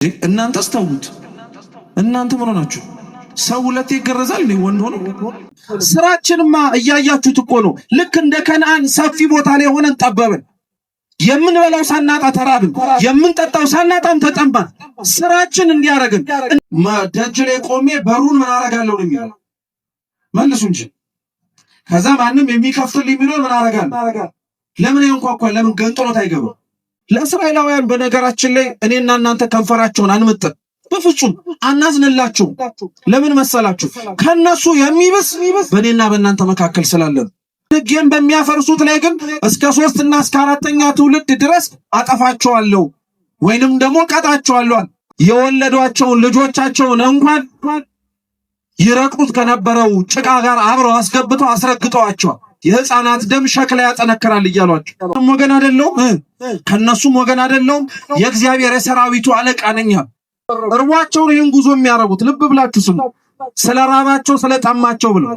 እናንተ አስተውሉት። እናንተ ምን ሆናችሁ? ሰው ሁለቴ ይገረዛል ነው ወንድ ሆኖ? ስራችንማ እያያችሁት እኮ ነው። ልክ እንደ ከነዓን ሰፊ ቦታ ላይ ሆነን ጠበብን። የምንበላው ሳናጣ ተራብን፣ የምንጠጣው ሳናጣም ተጠማን። ስራችን እንዲያረግን ደጅ ላይ ቆሜ በሩን ምን አረጋለሁ ነው የሚለው። መልሱ እንጂ ከዛ ማንም የሚከፍትልኝ ቢኖር ምን አረጋለሁ? ለምን ያንኳኳል? ለምን ገንጥሎት አይገባም? ለእስራኤላውያን በነገራችን ላይ እኔና እናንተ ከንፈራቸውን አንመጥን፣ በፍጹም አናዝንላቸው። ለምን መሰላችሁ? ከነሱ የሚብስ በእኔና በእናንተ መካከል ስላለን። ሕጌን በሚያፈርሱት ላይ ግን እስከ 3 እና እስከ 4ኛ ትውልድ ድረስ አጠፋቸዋለሁ ወይንም ደግሞ ቀጣቸዋለሁ። የወለዷቸውን ልጆቻቸውን እንኳን ይረቅጡት ከነበረው ጭቃ ጋር አብረው አስገብተው አስረግጠዋቸዋል። የሕፃናት ደም ሸክላ ያጠነክራል እያሏቸው ወገን አይደለሁም፣ ከነሱም ወገን አይደለሁም፣ የእግዚአብሔር የሰራዊቱ አለቃ ነኝ። እርቧቸው ይህን ጉዞ የሚያረጉት ልብ ብላችሁ ስሙ። ስለ ራባቸው ስለ ጠማቸው ብለው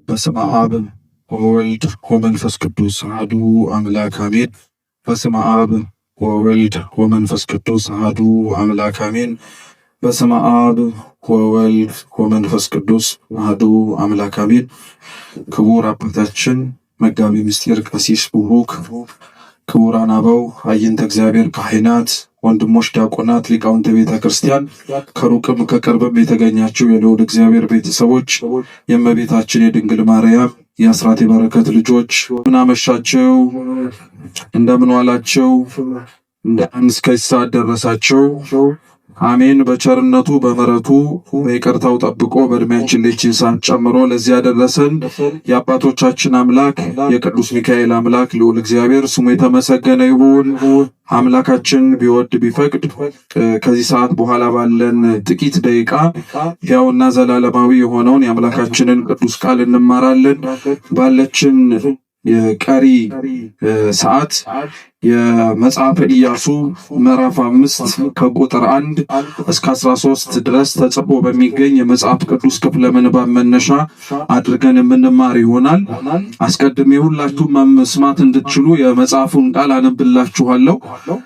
በስመ አብ ወወልድ ወመንፈስ ቅዱስ አሐዱ አምላክ አሜን። በስመ አብ ወወልድ ወመንፈስ ቅዱስ አሐዱ አምላክ አሜን። በስመ አብ ወወልድ ወመንፈስ ቅዱስ አሐዱ አምላክ አሜን። ክቡር አባታችን መጋቢ ምስጢር ቀሲስ ቡሩክ፣ ክቡራን አበው አይንተ እግዚአብሔር ካህናት፣ ወንድሞች ዲያቆናት፣ ሊቃውንተ ቤተ ክርስቲያን፣ ከሩቅም ከቅርብም የተገኛችሁ የልዑል እግዚአብሔር ቤተሰቦች፣ የእመቤታችን የድንግል ማርያም የአስራት የበረከት ልጆች እንደምን አመሻችሁ? እንደምን ዋላችሁ? እንደምን እስከዚህ ሰዓት ደረሳችሁ? አሜን። በቸርነቱ በምሕረቱ በይቅርታው ጠብቆ በእድሜያችን ልጅን ሰዓት ጨምሮ ለዚህ ያደረሰን የአባቶቻችን አምላክ የቅዱስ ሚካኤል አምላክ ልዑል እግዚአብሔር ስሙ የተመሰገነ ይሁን። አምላካችን ቢወድ ቢፈቅድ ከዚህ ሰዓት በኋላ ባለን ጥቂት ደቂቃ ሕያውና ዘላለማዊ የሆነውን የአምላካችንን ቅዱስ ቃል እንማራለን። ባለችን የቀሪ ሰዓት የመጽሐፈ ኢያሱ ምዕራፍ 5 ከቁጥር 1 እስከ 13 ድረስ ተጽፎ በሚገኝ የመጽሐፍ ቅዱስ ክፍለ ምንባብ መነሻ አድርገን የምንማር ይሆናል። አስቀድሜ ሁላችሁም መስማት እንድትችሉ የመጽሐፉን ቃል አነብላችኋለሁ።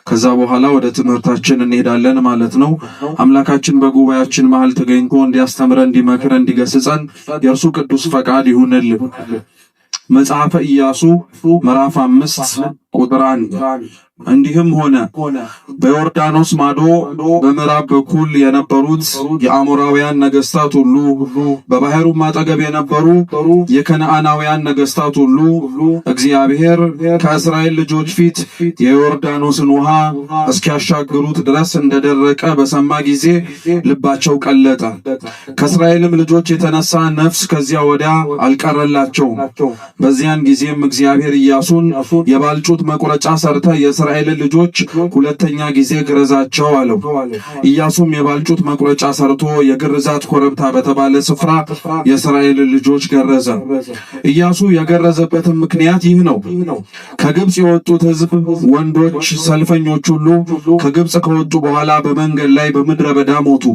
ከዛ በኋላ ወደ ትምህርታችን እንሄዳለን ማለት ነው። አምላካችን በጉባኤያችን መሃል ተገኝቶ እንዲያስተምረን፣ እንዲመክረን፣ እንዲገስጸን የእርሱ ቅዱስ ፈቃድ ይሁንልን። መጽሐፈ ኢያሱ ምዕራፍ 5 ቁጥር 1 እንዲህም ሆነ በዮርዳኖስ ማዶ በምዕራብ በኩል የነበሩት የአሞራውያን ነገስታት ሁሉ፣ በባህሩም አጠገብ የነበሩ የከነዓናውያን ነገስታት ሁሉ እግዚአብሔር ከእስራኤል ልጆች ፊት የዮርዳኖስን ውሃ እስኪያሻግሩት ድረስ እንደደረቀ በሰማ ጊዜ ልባቸው ቀለጠ። ከእስራኤልም ልጆች የተነሳ ነፍስ ከዚያ ወዲያ አልቀረላቸውም። በዚያን ጊዜም እግዚአብሔር ኢያሱን የባልጩት መቁረጫ ሰርተ የእስራኤልን ልጆች ሁለተኛ ጊዜ ግረዛቸው አለው። ኢያሱም የባልጩት መቁረጫ ሰርቶ የግርዛት ኮረብታ በተባለ ስፍራ የእስራኤልን ልጆች ገረዘ። ኢያሱ የገረዘበትም ምክንያት ይህ ነው። ከግብፅ የወጡት ሕዝብ ወንዶች ሰልፈኞች ሁሉ ከግብፅ ከወጡ በኋላ በመንገድ ላይ በምድረ በዳ ሞቱ።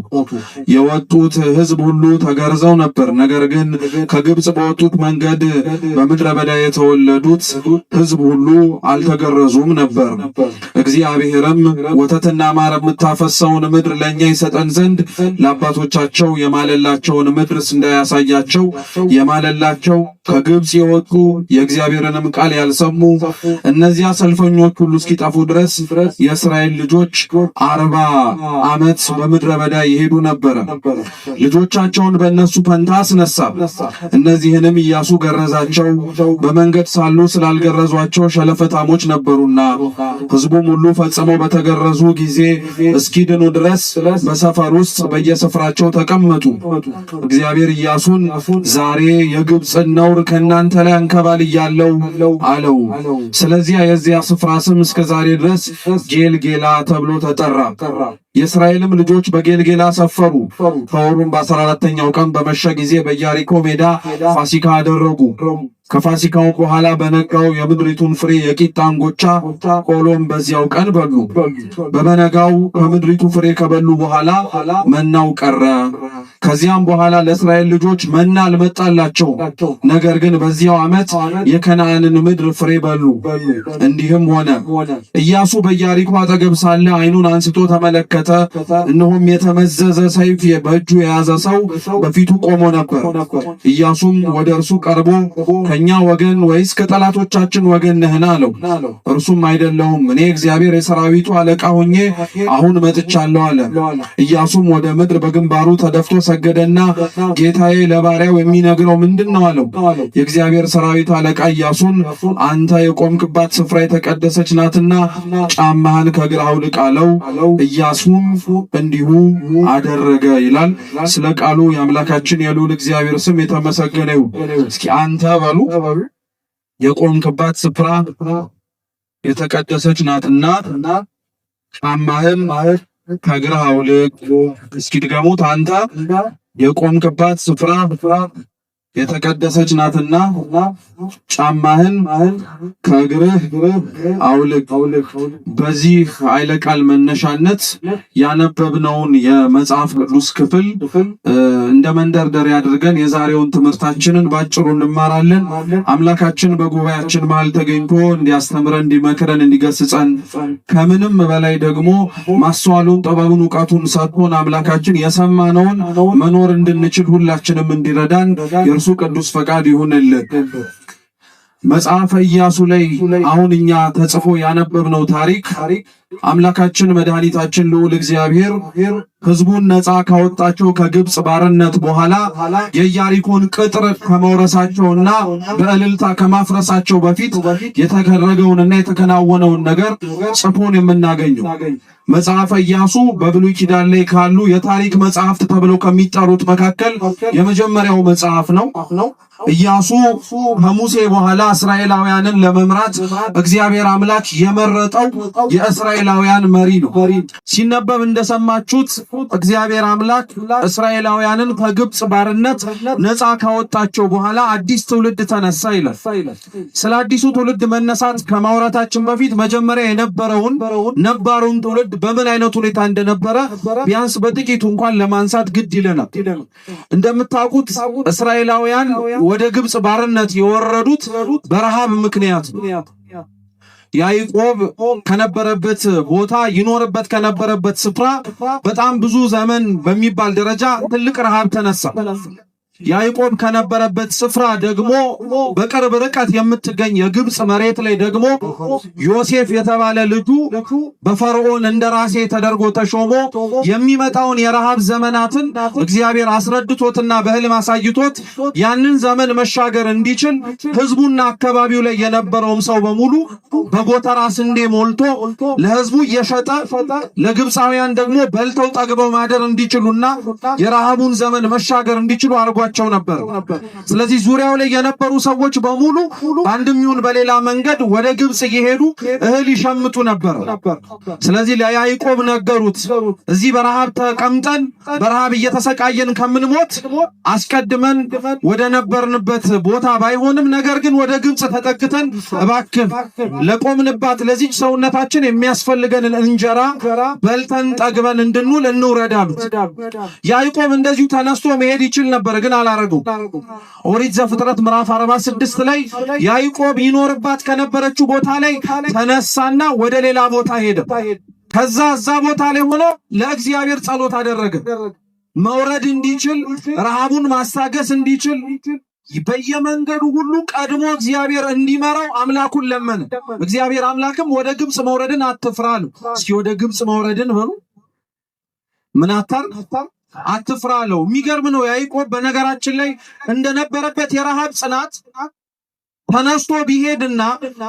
የወጡት ሕዝብ ሁሉ ተገርዘው ነበር። ነገር ግን ከግብፅ በወጡት መንገድ በምድረ በዳ የተወለዱት ሕዝብ ሁሉ አልተገረዙም ነበር። እግዚአብሔርም ወተትና ማር የምታፈሰውን ምድር ለእኛ ይሰጠን ዘንድ ለአባቶቻቸው የማለላቸውን ምድር እንዳያሳያቸው የማለላቸው ከግብፅ የወጡ የእግዚአብሔርንም ቃል ያልሰሙ እነዚያ ሰልፈኞች ሁሉ እስኪጠፉ ድረስ የእስራኤል ልጆች 40 ዓመት በምድረ በዳ ይሄዱ ነበረ። ልጆቻቸውን በእነሱ ፈንታ አስነሳ። እነዚህንም ኢያሱ ገረዛቸው። በመንገድ ሳሉ ስላልገረዟቸው ሸለፈታሞች ነበሩና ሕዝቡም ሁሉ ፈጽመው በተገረዙ ጊዜ እስኪድኑ ድረስ በሰፈር ውስጥ በየስፍራቸው ተቀመጡ። እግዚአብሔር ኢያሱን ዛሬ የግብፅን ነውር ከእናንተ ላይ አንከባልያለሁ አለው። ስለዚያ የዚያ ስፍራ ስም እስከ ዛሬ ድረስ ጌልጌላ ተብሎ ተጠራ። የእስራኤልም ልጆች በጌልጌላ ሰፈሩ። ከወሩም በ14ኛው ቀን በመሸ ጊዜ በኢያሪኮ ሜዳ ፋሲካ አደረጉ። ከፋሲካው በኋላ በነጋው የምድሪቱን ፍሬ የቂጣ እንጎቻ ቆሎም በዚያው ቀን በሉ። በመነጋው ከምድሪቱ ፍሬ ከበሉ በኋላ መናው ቀረ። ከዚያም በኋላ ለእስራኤል ልጆች መና አልመጣላቸው። ነገር ግን በዚያው ዓመት የከነዓንን ምድር ፍሬ በሉ። እንዲህም ሆነ ኢያሱ በኢያሪኮ አጠገብ ሳለ ዓይኑን አንስቶ ተመለከተ፣ እነሆም የተመዘዘ ሰይፍ በእጁ የያዘ ሰው በፊቱ ቆሞ ነበር። ኢያሱም ወደ እርሱ ቀርቦ ከኛ ወገን ወይስ ከጠላቶቻችን ወገን ነህን አለው። እርሱም አይደለሁም፣ እኔ እግዚአብሔር የሰራዊቱ አለቃ ሆኜ አሁን መጥቻለሁ አለ። ኢያሱም ወደ ምድር በግንባሩ ተደፍቶ ሰገደና ጌታዬ ለባሪያው የሚነግረው ምንድነው አለው። የእግዚአብሔር ሰራዊት አለቃ ኢያሱን አንተ የቆምክባት ስፍራ የተቀደሰች ናትና ጫማህን ከእግርህ አውልቅ አለው። ኢያሱም እንዲሁ አደረገ ይላል። ስለ ቃሉ የአምላካችን የልዑል እግዚአብሔር ስም የተመሰገነ ይሁን። እስኪ አንተ በሉ የቆምክባት ስፍራ የተቀደሰች ናትና ጫማህን ከእግርህ አውልቅ። እስኪ ድገሙት። አንተ የቆምክባት ስፍራ የተቀደሰች ናትና ጫማህን ከእግርህ አውልቅ። በዚህ ኃይለ ቃል መነሻነት ያነበብነውን የመጽሐፍ ቅዱስ ክፍል እንደ መንደርደሪያ አድርገን የዛሬውን ትምህርታችንን ባጭሩ እንማራለን። አምላካችን በጉባኤያችን መሃል ተገኝቶ እንዲያስተምረን፣ እንዲመክረን፣ እንዲገስጸን ከምንም በላይ ደግሞ ማስተዋሉን፣ ጥበቡን፣ ዕውቀቱን ሰጥቶን አምላካችን የሰማነውን መኖር እንድንችል ሁላችንም እንዲረዳን የእርሱ ቅዱስ ፈቃድ ይሁንልን። መጽሐፈ ኢያሱ ላይ አሁን እኛ ተጽፎ ያነበብነው ታሪክ አምላካችን መድኃኒታችን ልዑል እግዚአብሔር ሕዝቡን ነፃ ካወጣቸው ከግብፅ ባርነት በኋላ የኢያሪኮን ቅጥር ከመውረሳቸውና በእልልታ ከማፍረሳቸው በፊት የተደረገውንና የተከናወነውን ነገር ጽፎን የምናገኘው መጽሐፈ ኢያሱ በብሉይ ኪዳን ላይ ካሉ የታሪክ መጽሐፍት ተብለው ከሚጠሩት መካከል የመጀመሪያው መጽሐፍ ነው። ኢያሱ ከሙሴ በኋላ እስራኤላውያንን ለመምራት እግዚአብሔር አምላክ የመረጠው የእስራኤላውያን መሪ ነው። ሲነበብ እንደሰማችሁት እግዚአብሔር አምላክ እስራኤላውያንን ከግብፅ ባርነት ነፃ ካወጣቸው በኋላ አዲስ ትውልድ ተነሳ ይላል። ስለ አዲሱ ትውልድ መነሳት ከማውራታችን በፊት መጀመሪያ የነበረውን ነባሩን ትውልድ በምን አይነት ሁኔታ እንደነበረ ቢያንስ በጥቂቱ እንኳን ለማንሳት ግድ ይለናል። እንደምታውቁት እስራኤላውያን ወደ ግብፅ ባርነት የወረዱት በረሃብ ምክንያት ነው። ያዕቆብ ከነበረበት ቦታ ይኖርበት ከነበረበት ስፍራ በጣም ብዙ ዘመን በሚባል ደረጃ ትልቅ ረሃብ ተነሳ። ያዕቆብ ከነበረበት ስፍራ ደግሞ በቅርብ ርቀት የምትገኝ የግብፅ መሬት ላይ ደግሞ ዮሴፍ የተባለ ልጁ በፈርዖን እንደራሴ ተደርጎ ተሾሞ የሚመጣውን የረሃብ ዘመናትን እግዚአብሔር አስረድቶትና በሕልም አሳይቶት ያንን ዘመን መሻገር እንዲችል ሕዝቡና አካባቢው ላይ የነበረውም ሰው በሙሉ በጎተራ ስንዴ ሞልቶ ለሕዝቡ እየሸጠ ለግብፃውያን ደግሞ በልተው ጠግበው ማደር እንዲችሉና የረሃቡን ዘመን መሻገር እንዲችሉ አርጓ ነበር። ስለዚህ ዙሪያው ላይ የነበሩ ሰዎች በሙሉ በአንድም ይሁን በሌላ መንገድ ወደ ግብፅ እየሄዱ እህል ይሸምቱ ነበር። ስለዚህ ለያዕቆብ ነገሩት፣ እዚህ በረሃብ ተቀምጠን በረሃብ እየተሰቃየን ከምንሞት አስቀድመን ወደ ነበርንበት ቦታ ባይሆንም ነገር ግን ወደ ግብፅ ተጠግተን እባክህ ለቆምንባት ለዚች ሰውነታችን የሚያስፈልገንን እንጀራ በልተን ጠግበን እንድንውል እንውረዳሉት። ያዕቆብ እንደዚሁ ተነስቶ መሄድ ይችል ነበር፣ ግን አላረገው። ኦሪት ዘፍጥረት ምዕራፍ 46 ላይ ያዕቆብ ይኖርባት ከነበረችው ቦታ ላይ ተነሳና ወደ ሌላ ቦታ ሄደ። ከዛ እዛ ቦታ ላይ ሆኖ ለእግዚአብሔር ጸሎት አደረገ። መውረድ እንዲችል፣ ረሃቡን ማስታገስ እንዲችል በየመንገዱ ሁሉ ቀድሞ እግዚአብሔር እንዲመራው አምላኩን ለመነ። እግዚአብሔር አምላክም ወደ ግብፅ መውረድን አትፍራ አለው። እስኪ ወደ ግብፅ መውረድን በሉ ምን አትፍራ አለው። የሚገርም ነው። ያዕቆብ በነገራችን ላይ እንደነበረበት የረሃብ ጽናት ተነስቶ ቢሄድና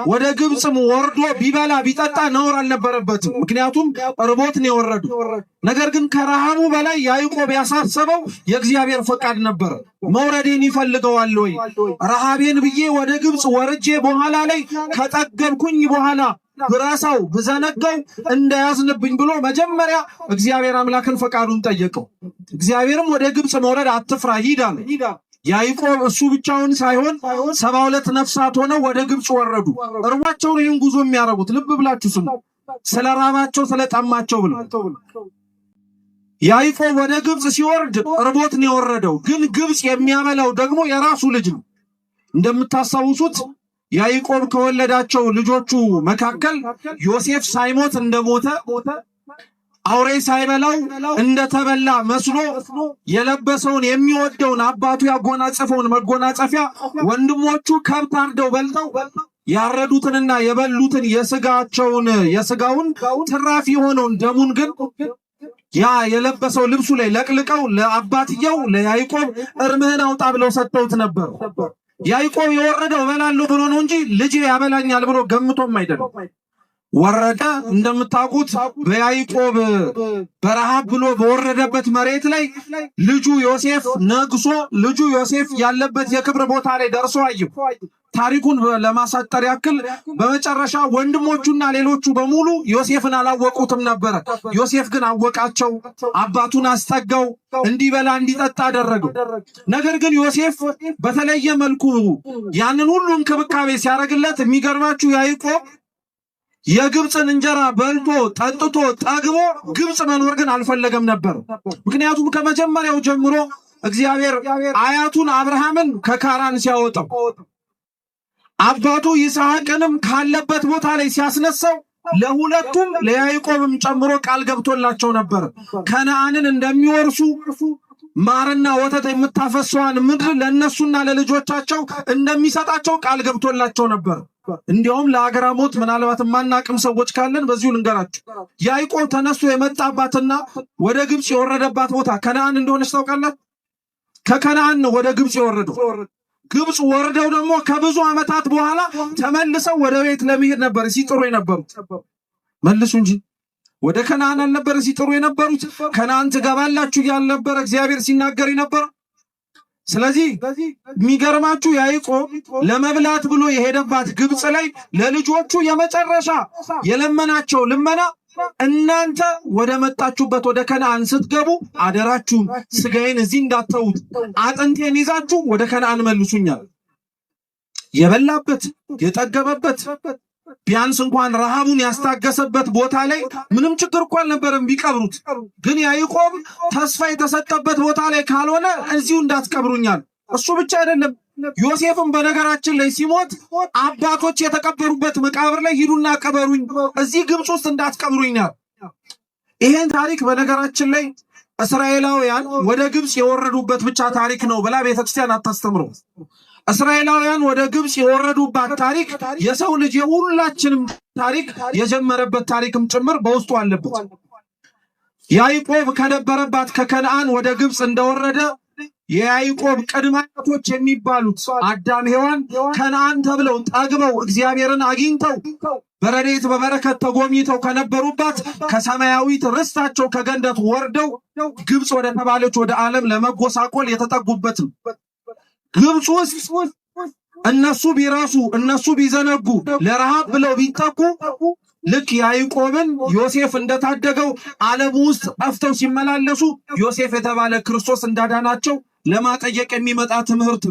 ወደ ግብፅም ወርዶ ቢበላ ቢጠጣ ነውር አልነበረበትም። ምክንያቱም ርቦት ነው የወረዱ። ነገር ግን ከረሃቡ በላይ ያዕቆብ ያሳሰበው የእግዚአብሔር ፈቃድ ነበር። መውረዴን ይፈልገዋል ወይ? ረሃቤን ብዬ ወደ ግብፅ ወርጄ በኋላ ላይ ከጠገብኩኝ በኋላ ብራሳው ብዘነጋው እንዳያዝንብኝ ብሎ መጀመሪያ እግዚአብሔር አምላክን ፈቃዱን ጠየቀው። እግዚአብሔርም ወደ ግብፅ መውረድ አትፍራ ሂድ አለ። ያዕቆብ እሱ ብቻውን ሳይሆን 72 ነፍሳት ሆነው ወደ ግብፅ ወረዱ። እርቧቸው ነው ይህን ጉዞ የሚያረጉት። ልብ ብላችሁ ስሙ። ስለ ራባቸው ስለ ጠማቸው ብለው ያዕቆብ ወደ ግብጽ ሲወርድ ርቦት ነው የወረደው። ግን ግብጽ የሚያበላው ደግሞ የራሱ ልጅ ነው። እንደምታስታውሱት ያዕቆብ ከወለዳቸው ልጆቹ መካከል ዮሴፍ ሳይሞት እንደሞተ አውሬ ሳይበላው እንደተበላ መስሎ የለበሰውን የሚወደውን አባቱ ያጎናጸፈውን መጎናጸፊያ ወንድሞቹ ከብት አርደው በልተው ያረዱትንና የበሉትን የስጋውን ትራፊ የሆነውን ደሙን ግን ያ የለበሰው ልብሱ ላይ ለቅልቀው ለአባትየው ለያዕቆብ እርምህን አውጣ ብለው ሰጥተውት ነበር። ያዕቆብ የወረደው እበላለሁ ብሎ ነው እንጂ ልጄ ያበላኛል ብሎ ገምቶም አይደለም። ወረደ። እንደምታውቁት በያዕቆብ በረሃብ ብሎ በወረደበት መሬት ላይ ልጁ ዮሴፍ ነግሶ ልጁ ዮሴፍ ያለበት የክብር ቦታ ላይ ደርሶ አየው። ታሪኩን ለማሳጠር ያክል በመጨረሻ ወንድሞቹና ሌሎቹ በሙሉ ዮሴፍን አላወቁትም ነበር። ዮሴፍ ግን አወቃቸው። አባቱን አስጠጋው፣ እንዲበላ እንዲጠጣ አደረገው። ነገር ግን ዮሴፍ በተለየ መልኩ ያንን ሁሉ እንክብካቤ ሲያደርግለት የሚገርማችሁ ያዕቆብ የግብፅን እንጀራ በልቶ ጠጥቶ ጠግቦ ግብፅ መኖር ግን አልፈለገም ነበር። ምክንያቱም ከመጀመሪያው ጀምሮ እግዚአብሔር አያቱን አብርሃምን ከካራን ሲያወጣው አባቱ ይስሐቅንም ካለበት ቦታ ላይ ሲያስነሳው ለሁለቱም ለያዕቆብም ጨምሮ ቃል ገብቶላቸው ነበር። ከነዓንን እንደሚወርሱ ማርና ወተት የምታፈሰዋን ምድር ለነሱና ለልጆቻቸው እንደሚሰጣቸው ቃል ገብቶላቸው ነበር። እንዲያውም ለአግራሞት ምናልባት ማናቅም ሰዎች ካለን በዚሁ ልንገራችሁ። ያዕቆብ ተነስቶ የመጣባትና ወደ ግብጽ የወረደባት ቦታ ከነዓን እንደሆነች ታውቃላችሁ። ከከነዓን ነው ወደ ግብጽ የወረደው። ግብጽ ወርደው ደግሞ ከብዙ ዓመታት በኋላ ተመልሰው ወደ ቤት ለመሄድ ነበር ሲጥሩ የነበሩት። መልሱ እንጂ ወደ ከነዓን አልነበረ ሲጥሩ የነበሩት። ከነዓን ትገባላችሁ እያለ ነበር እግዚአብሔር ሲናገር ነበር። ስለዚህ የሚገርማችሁ ያዕቆብ ለመብላት ብሎ የሄደባት ግብጽ ላይ ለልጆቹ የመጨረሻ የለመናቸው ልመና እናንተ ወደ መጣችሁበት ወደ ከነዓን ስትገቡ አደራችሁን ስጋዬን እዚህ እንዳትተዉት፣ አጥንቴን ይዛችሁ ወደ ከነዓን መልሱኛል። የበላበት የጠገበበት ቢያንስ እንኳን ረሃቡን ያስታገሰበት ቦታ ላይ ምንም ችግር እኮ አልነበረም ቢቀብሩት። ግን ያዕቆብ ተስፋ የተሰጠበት ቦታ ላይ ካልሆነ እዚሁ እንዳትቀብሩኛል። እሱ ብቻ አይደለም፣ ዮሴፍም በነገራችን ላይ ሲሞት አባቶች የተቀበሩበት መቃብር ላይ ሂዱና ቀበሩኝ፣ እዚህ ግብጽ ውስጥ እንዳትቀብሩኛል። ይሄን ታሪክ በነገራችን ላይ እስራኤላውያን ወደ ግብጽ የወረዱበት ብቻ ታሪክ ነው ብላ ቤተክርስቲያን አታስተምረው። እስራኤላውያን ወደ ግብጽ የወረዱባት ታሪክ የሰው ልጅ የሁላችንም ታሪክ የጀመረበት ታሪክም ጭምር በውስጡ አለበት። ያዕቆብ ከነበረባት ከከነዓን ወደ ግብጽ እንደወረደ የያዕቆብ ቅድመ አያቶች የሚባሉት አዳም፣ ሔዋን ከነዓን ተብለው ጠግበው እግዚአብሔርን አግኝተው በረድኤት በበረከት ተጎብኝተው ከነበሩባት ከሰማያዊት ርስታቸው ከገነት ወርደው ግብጽ ወደ ተባለች ወደ ዓለም ለመጎሳቆል የተጠጉበት ነው። ግብጽ ውስጥ እነሱ ቢራሱ እነሱ ቢዘነጉ ለረሃብ ብለው ቢጠቁ ልክ ያዕቆብን ዮሴፍ እንደታደገው ዓለም ውስጥ ጠፍተው ሲመላለሱ ዮሴፍ የተባለ ክርስቶስ እንዳዳናቸው ለማጠየቅ የሚመጣ ትምህርት።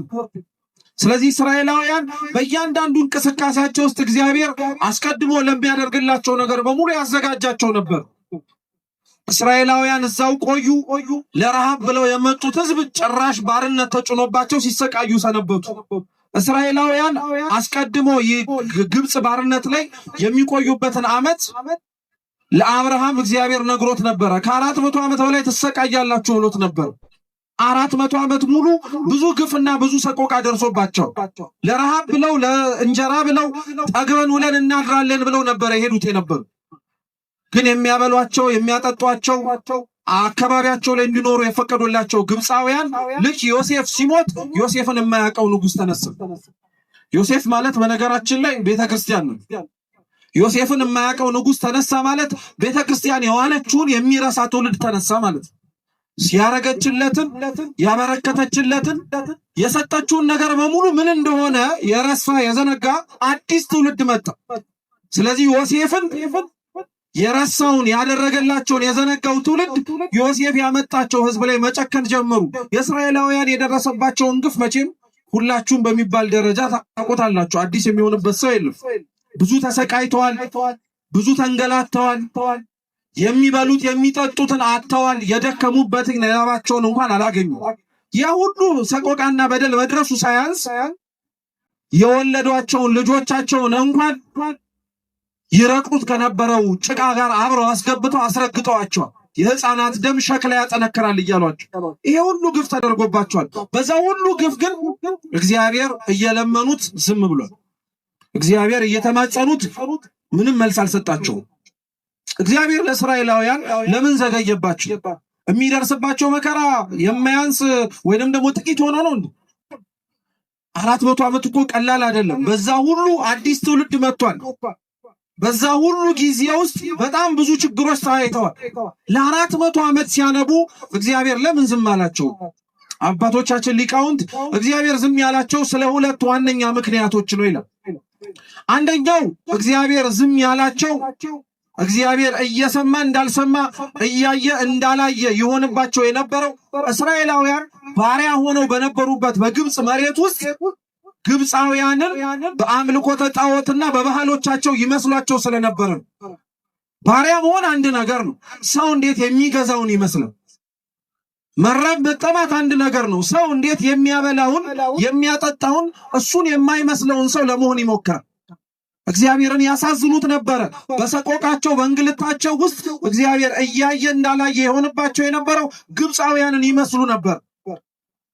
ስለዚህ እስራኤላውያን በእያንዳንዱ እንቅስቃሴያቸው ውስጥ እግዚአብሔር አስቀድሞ ለሚያደርግላቸው ነገር በሙሉ ያዘጋጃቸው ነበር። እስራኤላውያን እዛው ቆዩ። ለረሃብ ብለው የመጡት ሕዝብ ጭራሽ ባርነት ተጭኖባቸው ሲሰቃዩ ሰነበቱ። እስራኤላውያን አስቀድሞ ግብጽ ባርነት ላይ የሚቆዩበትን ዓመት ለአብርሃም እግዚአብሔር ነግሮት ነበረ። ከ400 ዓመት በላይ ትሰቃያላችሁ ብሎት ነበር። 400 ዓመት ሙሉ ብዙ ግፍና ብዙ ሰቆቃ ደርሶባቸው ለረሃብ ብለው ለእንጀራ ብለው ጠግበን ውለን እናድራለን ብለው ነበረ የሄዱት የነበሩ። ግን የሚያበሏቸው የሚያጠጧቸው አካባቢያቸው ላይ እንዲኖሩ የፈቀዱላቸው ግብፃውያን ልክ ዮሴፍ ሲሞት ዮሴፍን የማያውቀው ንጉሥ ተነሳ። ዮሴፍ ማለት በነገራችን ላይ ቤተክርስቲያን ነው። ዮሴፍን የማያውቀው ንጉሥ ተነሳ ማለት ቤተክርስቲያን የዋለችውን የሚረሳ ትውልድ ተነሳ ማለት ነው። ሲያረገችለትን ያበረከተችለትን የሰጠችውን ነገር በሙሉ ምን እንደሆነ የረሳ የዘነጋ አዲስ ትውልድ መጣ። ስለዚህ ዮሴፍን የረሳውን ያደረገላቸውን የዘነጋው ትውልድ ዮሴፍ ያመጣቸው ሕዝብ ላይ መጨከን ጀመሩ። የእስራኤላውያን የደረሰባቸውን ግፍ መቼም ሁላችሁም በሚባል ደረጃ ታውቁታላችሁ። አዲስ የሚሆንበት ሰው የለም። ብዙ ተሰቃይተዋል፣ ብዙ ተንገላተዋል። የሚበሉት የሚጠጡትን አጥተዋል። የደከሙበትን ላባቸውን እንኳን አላገኙም። ያ ሁሉ ሰቆቃና በደል መድረሱ ሳያንስ የወለዷቸውን ልጆቻቸውን እንኳን ይረቅጡት ከነበረው ጭቃ ጋር አብረው አስገብተው አስረግጠዋቸዋል። የሕፃናት ደም ሸክላ ያጠነክራል እያሏቸው ይሄ ሁሉ ግፍ ተደርጎባቸዋል። በዛ ሁሉ ግፍ ግን እግዚአብሔር እየለመኑት ዝም ብሏል። እግዚአብሔር እየተማጸኑት ምንም መልስ አልሰጣቸውም። እግዚአብሔር ለእስራኤላውያን ለምን ዘገየባቸው? የሚደርስባቸው መከራ የማያንስ ወይንም ደግሞ ጥቂት ሆኖ ነው እንዴ? 400 ዓመት እኮ ቀላል አይደለም። በዛ ሁሉ አዲስ ትውልድ መጥቷል። በዛ ሁሉ ጊዜ ውስጥ በጣም ብዙ ችግሮች ታይተዋል። ለ400 ዓመት ሲያነቡ እግዚአብሔር ለምን ዝም አላቸው? አባቶቻችን ሊቃውንት እግዚአብሔር ዝም ያላቸው ስለ ሁለት ዋነኛ ምክንያቶች ነው ይላል። አንደኛው እግዚአብሔር ዝም ያላቸው እግዚአብሔር እየሰማ እንዳልሰማ እያየ እንዳላየ ይሆንባቸው የነበረው እስራኤላውያን ባሪያ ሆነው በነበሩበት በግብጽ መሬት ውስጥ ግብፃውያንን በአምልኮተ ጣዖትና በባህሎቻቸው ይመስሏቸው ስለነበር ነው። ባሪያ መሆን አንድ ነገር ነው። ሰው እንዴት የሚገዛውን ይመስላል? መራብ መጠማት አንድ ነገር ነው። ሰው እንዴት የሚያበላውን የሚያጠጣውን እሱን የማይመስለውን ሰው ለመሆን ይሞክራል። እግዚአብሔርን ያሳዝኑት ነበረ። በሰቆቃቸው በእንግልታቸው ውስጥ እግዚአብሔር እያየ እንዳላየ የሆነባቸው የነበረው ግብፃውያንን ይመስሉ ነበር።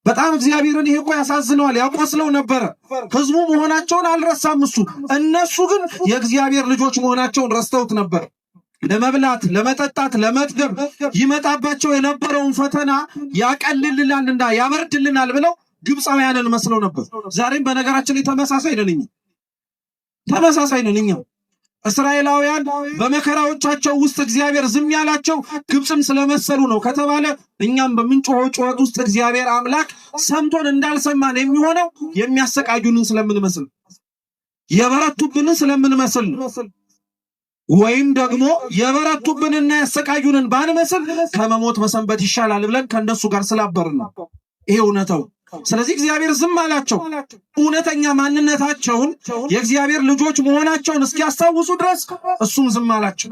በጣም እግዚአብሔርን ይሄ እኮ ያሳዝነዋል፣ ያቆስለው ነበረ። ሕዝቡ መሆናቸውን አልረሳም እሱ። እነሱ ግን የእግዚአብሔር ልጆች መሆናቸውን ረስተውት ነበር። ለመብላት፣ ለመጠጣት፣ ለመጥገብ ይመጣባቸው የነበረውን ፈተና ያቀልልናልና ያበርድልናል ብለው ግብፃውያንን መስለው ነበር። ዛሬም በነገራችን ላይ ተመሳሳይ ነን እኛ። እስራኤላውያን በመከራዎቻቸው ውስጥ እግዚአብሔር ዝም ያላቸው ግብፅም ስለመሰሉ ነው ከተባለ እኛም በምንጮኸው ጩኸት ውስጥ እግዚአብሔር አምላክ ሰምቶን እንዳልሰማን የሚሆነው የሚያሰቃዩንን ስለምንመስል፣ የበረቱብንን ስለምንመስል ወይም ደግሞ የበረቱብንና ያሰቃዩንን ባንመስል ከመሞት መሰንበት ይሻላል ብለን ከእነሱ ጋር ስላበርን ነው። ይሄ እውነታው። ስለዚህ እግዚአብሔር ዝም አላቸው። እውነተኛ ማንነታቸውን የእግዚአብሔር ልጆች መሆናቸውን እስኪያስታውሱ ድረስ እሱም ዝም አላቸው።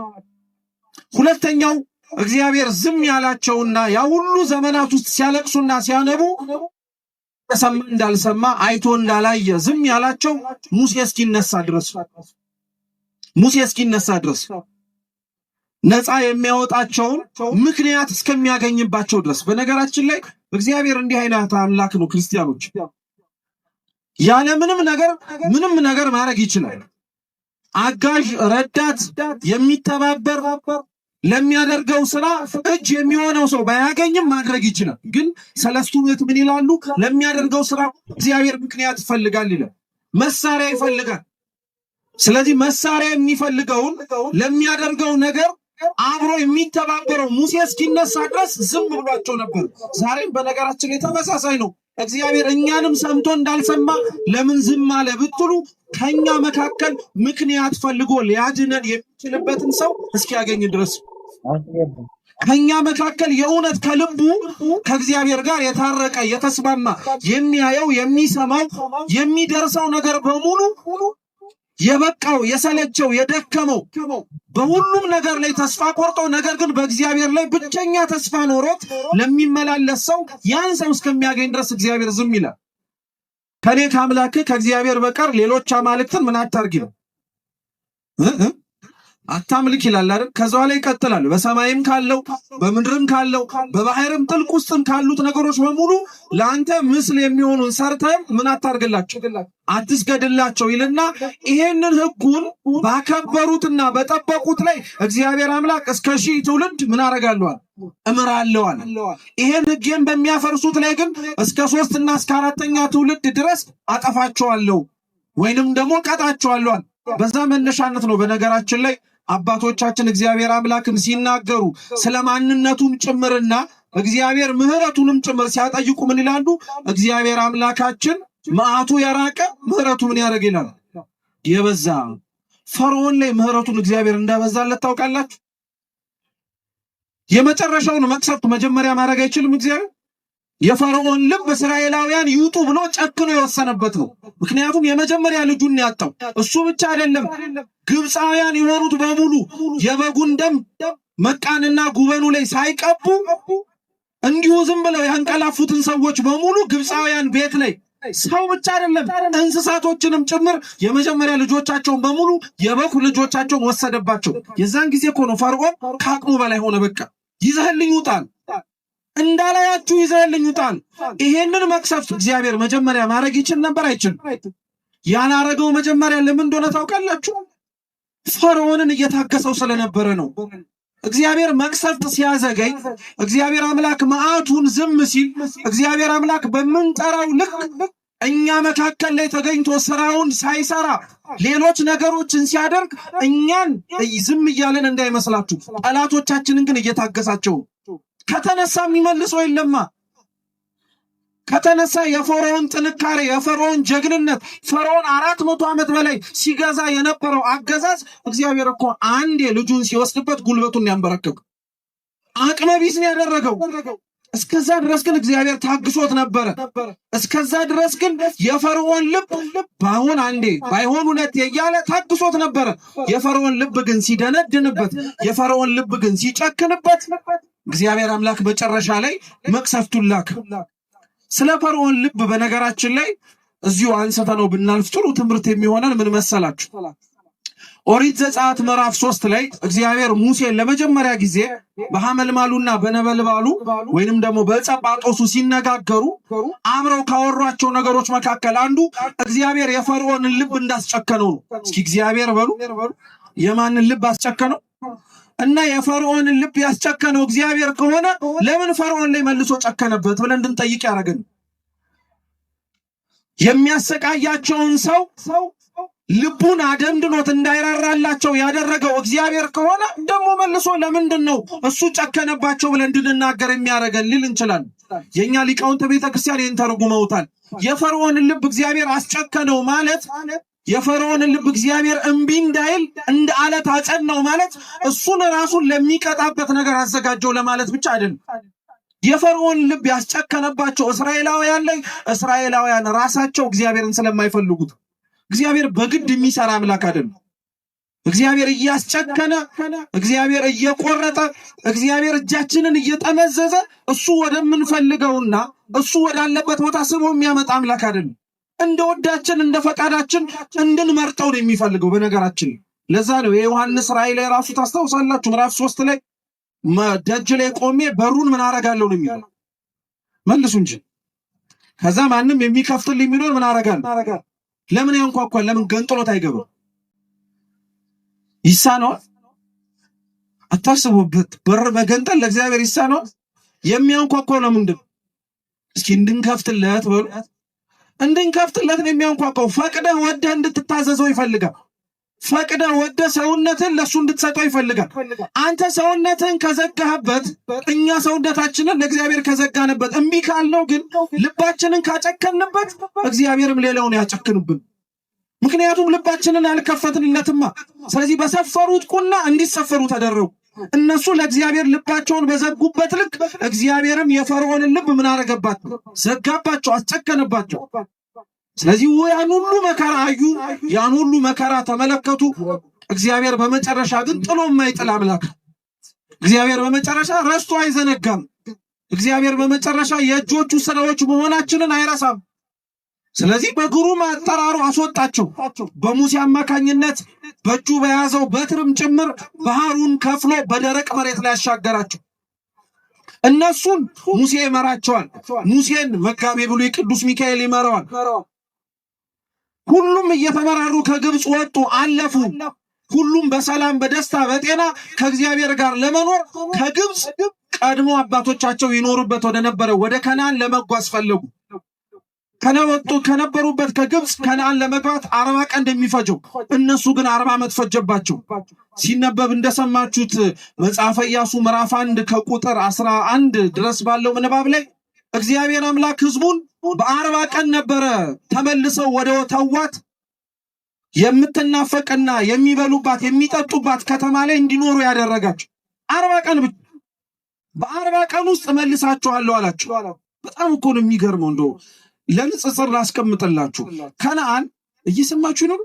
ሁለተኛው እግዚአብሔር ዝም ያላቸውና ያ ሁሉ ዘመናት ውስጥ ሲያለቅሱና ሲያነቡ ሰማ እንዳልሰማ አይቶ እንዳላየ ዝም ያላቸው ሙሴ እስኪነሳ ድረስ ነፃ የሚያወጣቸውን ምክንያት እስከሚያገኝባቸው ድረስ። በነገራችን ላይ እግዚአብሔር እንዲህ አይነት አምላክ ነው። ክርስቲያኖች ያለ ምንም ነገር ማድረግ ይችላል። አጋዥ፣ ረዳት፣ የሚተባበር ለሚያደርገው ስራ እጅ የሚሆነው ሰው ባያገኝም ማድረግ ይችላል። ግን ሰለስቱ ምዕት ምን ይላሉ? ለሚያደርገው ስራ እግዚአብሔር ምክንያት ይፈልጋል ይላል። መሳሪያ ይፈልጋል። ስለዚህ መሳሪያ የሚፈልገውን ለሚያደርገው ነገር አብሮ የሚተባበረው ሙሴ እስኪነሳ ድረስ ዝም ብሏቸው ነበር። ዛሬም በነገራችን ላይ ተመሳሳይ ነው። እግዚአብሔር እኛንም ሰምቶ እንዳልሰማ ለምን ዝም አለ ብትሉ ከኛ መካከል ምክንያት ፈልጎ ሊያድነን የሚችልበትን ሰው እስኪያገኝ ድረስ ከኛ መካከል የእውነት ከልቡ ከእግዚአብሔር ጋር የታረቀ የተስማማ የሚያየው የሚሰማው የሚደርሰው ነገር በሙሉ የበቃው የሰለቸው የደከመው በሁሉም ነገር ላይ ተስፋ ቆርጦ ነገር ግን በእግዚአብሔር ላይ ብቸኛ ተስፋ ኖሮት ለሚመላለስ ሰው ያን ሰው እስከሚያገኝ ድረስ እግዚአብሔር ዝም ይላል። ከኔ ከአምላክ ከእግዚአብሔር በቀር ሌሎች አማልክትን ምን አታርጊ ነው አታምልክ ይላል አይደል? ከዛው ላይ ይቀጥላል። በሰማይም ካለው በምድርም ካለው በባህርም ጥልቅ ውስጥም ካሉት ነገሮች በሙሉ ለአንተ ምስል የሚሆኑን ሰርተህ ምን አታርግላቸው፣ አትስገድላቸው ይልና ይሄንን ሕጉን ባከበሩትና በጠበቁት ላይ እግዚአብሔር አምላክ እስከ 1000 ትውልድ ምን አረጋለዋል? እምራለዋል። ይሄን ሕጌን በሚያፈርሱት ላይ ግን እስከ 3 እና እስከ 4ኛ ትውልድ ድረስ አጠፋቸዋለሁ ወይንም ደግሞ ቀጣቸዋለሁ። በዛ መነሻነት ነው በነገራችን ላይ አባቶቻችን እግዚአብሔር አምላክን ሲናገሩ ስለ ማንነቱም ጭምርና እግዚአብሔር ምሕረቱንም ጭምር ሲያጠይቁ ምን ይላሉ? እግዚአብሔር አምላካችን መዓቱ የራቀ ምሕረቱ ምን ያደርግ ይላል? የበዛ። ፈርዖን ላይ ምሕረቱን እግዚአብሔር እንዳበዛለት ታውቃላችሁ። የመጨረሻውን መቅሰፍት መጀመሪያ ማድረግ አይችልም እግዚአብሔር። የፈርዖን ልብ እስራኤላውያን ይውጡ ብሎ ጨክኖ የወሰነበት ነው። ምክንያቱም የመጀመሪያ ልጁን ያጣው እሱ ብቻ አይደለም፣ ግብፃውያን የሆኑት በሙሉ የበጉን ደም መቃንና ጉበኑ ላይ ሳይቀቡ እንዲሁ ዝም ብለው ያንቀላፉትን ሰዎች በሙሉ ግብፃውያን ቤት ላይ ሰው ብቻ አይደለም እንስሳቶችንም ጭምር የመጀመሪያ ልጆቻቸውን በሙሉ የበኩር ልጆቻቸውን ወሰደባቸው። የዛን ጊዜ እኮ ነው ፈርዖን ከአቅሙ በላይ ሆነ። በቃ ይዘህልኝ ውጣል እንዳላያችሁ ይዘህልኝ ውጣል። ይሄንን መቅሰፍት እግዚአብሔር መጀመሪያ ማድረግ ይችል ነበር አይችል? ያላረገው መጀመሪያ ለምን እንደሆነ ታውቃላችሁ? ፈርዖንን እየታገሰው ስለነበረ ነው። እግዚአብሔር መቅሰፍት ሲያዘገኝ፣ እግዚአብሔር አምላክ መዓቱን ዝም ሲል፣ እግዚአብሔር አምላክ በምንጠራው ልክ እኛ መካከል ላይ ተገኝቶ ስራውን ሳይሰራ ሌሎች ነገሮችን ሲያደርግ እኛን ዝም እያለን እንዳይመስላችሁ፣ ጠላቶቻችንን ግን እየታገሳቸው። ከተነሳ የሚመልሰው የለማ። ከተነሳ የፈርዖን ጥንካሬ፣ የፈርዖን ጀግንነት፣ ፈርዖን 400 ዓመት በላይ ሲገዛ የነበረው አገዛዝ እግዚአብሔር እኮ አንዴ ልጁን ሲወስድበት ጉልበቱን ያንበረከከ አቅመ ቢስ ነው ያደረገው። እስከዛ ድረስ ግን እግዚአብሔር ታግሶት ነበረ። እስከዛ ድረስ ግን የፈርዖን ልብ ባይሆን አንዴ ባይሆን ሁለቴ እያለ ታግሶት ነበረ። የፈርዖን ልብ ግን ሲደነድንበት፣ የፈርዖን ልብ ግን ሲጨክንበት እግዚአብሔር አምላክ መጨረሻ ላይ መቅሰፍቱን ላከ። ስለ ፈርዖን ልብ በነገራችን ላይ እዚሁ አንስተነው ብናልፍ ጥሩ ትምህርት የሚሆነን ምን መሰላችሁ? ኦሪት ዘጸአት ምዕራፍ 3 ላይ እግዚአብሔር ሙሴን ለመጀመሪያ ጊዜ በሐመልማሉና በነበልባሉ ወይንም ደግሞ በጸጳጦሱ ሲነጋገሩ አብረው ካወሯቸው ነገሮች መካከል አንዱ እግዚአብሔር የፈርዖንን ልብ እንዳስጨከነው ነው። እስኪ እግዚአብሔር በሉ የማንን ልብ አስጨከነው? እና የፈርዖንን ልብ ያስጨከነው እግዚአብሔር ከሆነ ለምን ፈርዖን ላይ መልሶ ጨከነበት ብለን እንድንጠይቅ ያደረገን። የሚያሰቃያቸውን ሰው ልቡን አደንድኖት እንዳይራራላቸው ያደረገው እግዚአብሔር ከሆነ ደግሞ መልሶ ለምንድን ነው እሱ ጨከነባቸው ብለን እንድንናገር የሚያደርገን ሊል እንችላለን። የኛ ሊቃውንተ ቤተክርስቲያን ይህን ተርጉመውታል። የፈርዖንን ልብ እግዚአብሔር አስጨከነው ማለት የፈርዖንን ልብ እግዚአብሔር እምቢ እንዳይል እንደ አለት አጸናው ማለት እሱን ራሱን ለሚቀጣበት ነገር አዘጋጀው ለማለት ብቻ አይደለም። የፈርዖን ልብ ያስጨከነባቸው እስራኤላውያን ላይ እስራኤላውያን ራሳቸው እግዚአብሔርን ስለማይፈልጉት፣ እግዚአብሔር በግድ የሚሰራ አምላክ አይደለም። እግዚአብሔር እያስጨከነ፣ እግዚአብሔር እየቆረጠ፣ እግዚአብሔር እጃችንን እየጠመዘዘ እሱ ወደምንፈልገውና እሱ ወዳለበት ቦታ ስቦ የሚያመጣ አምላክ አይደለም። እንደ ወዳችን እንደ ፈቃዳችን እንድንመርጠው ነው የሚፈልገው። በነገራችን ለዛ ነው የዮሐንስ ራእይ ላይ ራሱ ታስታውሳላችሁ ምዕራፍ 3 ላይ ደጅ ላይ ቆሜ በሩን ምን አረጋለሁ ነው የሚለው። መልሱ እንጂ ከዛ ማንም የሚከፍትልኝ የሚኖር ምን አረጋለሁ? ለምን ያንኳኳል? ለምን ገንጥሎት አይገባም? ይሳነዋል? አታስቡበት። በር መገንጠል ለእግዚአብሔር ይሳነዋል? የሚያንኳኳው ለምንድን? እስኪ እንድንከፍትለት በሉ። እንድንከፍትለት ነው የሚያንኳኳው። ፈቅደህ ወደህ እንድትታዘዘው ይፈልጋል። ፈቅደህ ወደህ ሰውነትን ለሱ እንድትሰጠው ይፈልጋል። አንተ ሰውነትን ከዘጋህበት፣ እኛ ሰውነታችንን ለእግዚአብሔር ከዘጋንበት፣ እምቢ ካልነው ግን ልባችንን ካጨከንበት እግዚአብሔርም ሌላውን ያጨክንብን። ምክንያቱም ልባችንን አልከፈትንለትማ። ስለዚህ በሰፈሩት ቁና እንዲሰፈሩ ተደረጉ። እነሱ ለእግዚአብሔር ልባቸውን በዘጉበት ልክ እግዚአብሔርም የፈርዖንን ልብ ምን አረገባቸው? ዘጋባቸው፣ አስጨከነባቸው። ስለዚህ ያን ሁሉ መከራ አዩ፣ ያን ሁሉ መከራ ተመለከቱ። እግዚአብሔር በመጨረሻ ግን ጥሎ የማይጥል አምላክ፣ እግዚአብሔር በመጨረሻ ረስቶ አይዘነጋም። እግዚአብሔር በመጨረሻ የእጆቹ ስራዎች መሆናችንን አይረሳም። ስለዚህ በግሩም አጠራሩ አስወጣቸው። በሙሴ አማካኝነት በእጁ በያዘው በትርም ጭምር ባህሩን ከፍሎ በደረቅ መሬት ላይ ያሻገራቸው። እነሱን ሙሴ ይመራቸዋል። ሙሴን መጋቤ ብሉይ ቅዱስ ሚካኤል ይመራዋል። ሁሉም እየተመራሩ ከግብፅ ወጡ፣ አለፉ። ሁሉም በሰላም በደስታ በጤና ከእግዚአብሔር ጋር ለመኖር ከግብፅ ቀድሞ አባቶቻቸው ይኖሩበት ወደ ነበረው ወደ ከነዓን ለመጓዝ ፈለጉ። ከነበሩበት ከግብፅ ከነዓን ለመግባት 40 ቀን እንደሚፈጀው እነሱ ግን 40 ዓመት ፈጀባቸው። ሲነበብ እንደሰማችሁት መጽሐፈ ኢያሱ ምዕራፍ 1 ከቁጥር 11 ድረስ ባለው ምንባብ ላይ እግዚአብሔር አምላክ ሕዝቡን በ40 ቀን ነበረ ተመልሰው ወደ ተዋት የምትናፈቅና የሚበሉባት የሚጠጡባት ከተማ ላይ እንዲኖሩ ያደረጋቸው 40 ቀን ብቻ። በ40 ቀን ውስጥ መልሳቸዋለሁ አላቸው። በጣም እኮ ነው የሚገርመው። እንደው ለንጽጽር ላስቀምጥላችሁ። ከነዓን እየሰማችሁ ነው?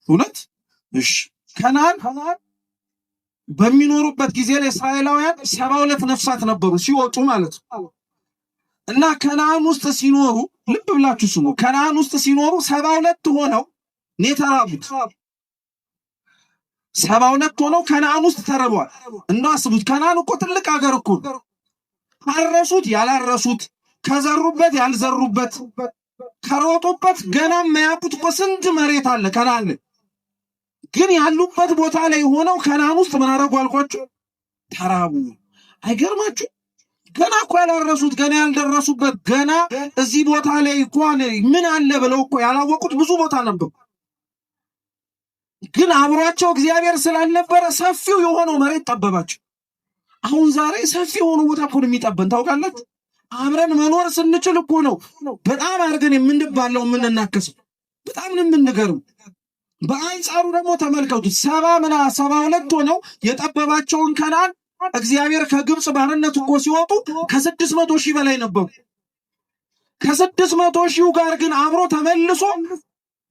እውነት? እሺ። ከነዓን በሚኖሩበት ጊዜ ላይ እስራኤላውያን 72 ነፍሳት ነበሩ ሲወጡ ማለት ነው። እና ከነዓን ውስጥ ሲኖሩ ልብ ብላችሁ ስሙ። ከነዓን ውስጥ ሲኖሩ 72 ሆነው የተራቡት 72 ሆነው ከነዓን ውስጥ ተርበዋል። እንደው አስቡት፣ ከነዓን እኮ ትልቅ ሀገር እኮ ነው። ካረሱት ያላረሱት፣ ከዘሩበት ያልዘሩበት፣ ከሮጡበት ገና የማያውቁት እኮ ስንት መሬት አለ ከነዓን። ግን ያሉበት ቦታ ላይ ሆነው ከነዓን ውስጥ ምን አደረጉ አልኳችሁ? ተራቡ። አይገርማችሁ? ገና እኮ ያላረሱት፣ ገና ያልደረሱበት፣ ገና እዚህ ቦታ ላይ እንኳን ምን አለ ብለው እኮ ያላወቁት ብዙ ቦታ ነበር። ግን አብሯቸው እግዚአብሔር ስላልነበረ ሰፊው የሆነው መሬት ጠበባቸው። አሁን ዛሬ ሰፊ የሆነ ቦታ እኮ ነው የሚጠበን። ታውቃላችሁ? አብረን መኖር ስንችል እኮ ነው በጣም አድርገን የምንባለው የምንናከሰው፣ በጣም ነው የምንገርም። በአንጻሩ ደግሞ ተመልከቱት፣ 72 ሆነው የጠበባቸውን ከነዓን እግዚአብሔር ከግብፅ ባርነት እኮ ሲወጡ ከ600 ሺህ በላይ ነበሩ። ከ600 ሺህ ጋር ግን አብሮ ተመልሶ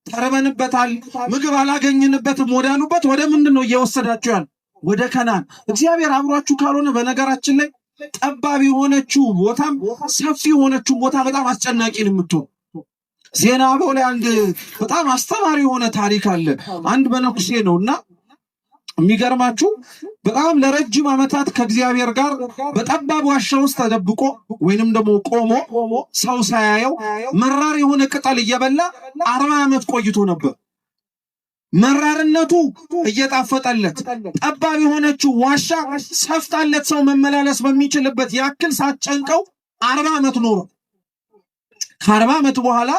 ተርበንበታል፣ ምግብ አላገኝንበትም ወዳሉበት ወደ ምንድን ነው እየወሰዳችሁ ያለ? ወደ ከነዓን። እግዚአብሔር አብሯችሁ ካልሆነ በነገራችን ላይ ጠባብ የሆነችው ቦታም ሰፊ የሆነችው ቦታ በጣም አስጨናቂ ነው የምትሆን። ዜና አበው ላይ አንድ በጣም አስተማሪ የሆነ ታሪክ አለ። አንድ መነኩሴ ነውና የሚገርማችሁ በጣም ለረጅም ዓመታት ከእግዚአብሔር ጋር በጠባብ ዋሻ ውስጥ ተደብቆ ወይንም ደግሞ ቆሞ ሰው ሳያየው መራር የሆነ ቅጠል እየበላ 40 ዓመት ቆይቶ ነበር። መራርነቱ እየጣፈጠለት ጠባብ የሆነችው ዋሻ ሰፍታለት ሰው መመላለስ በሚችልበት ያክል ሳትጨንቀው 40 ዓመት ኖሮ ከ40 ዓመት በኋላ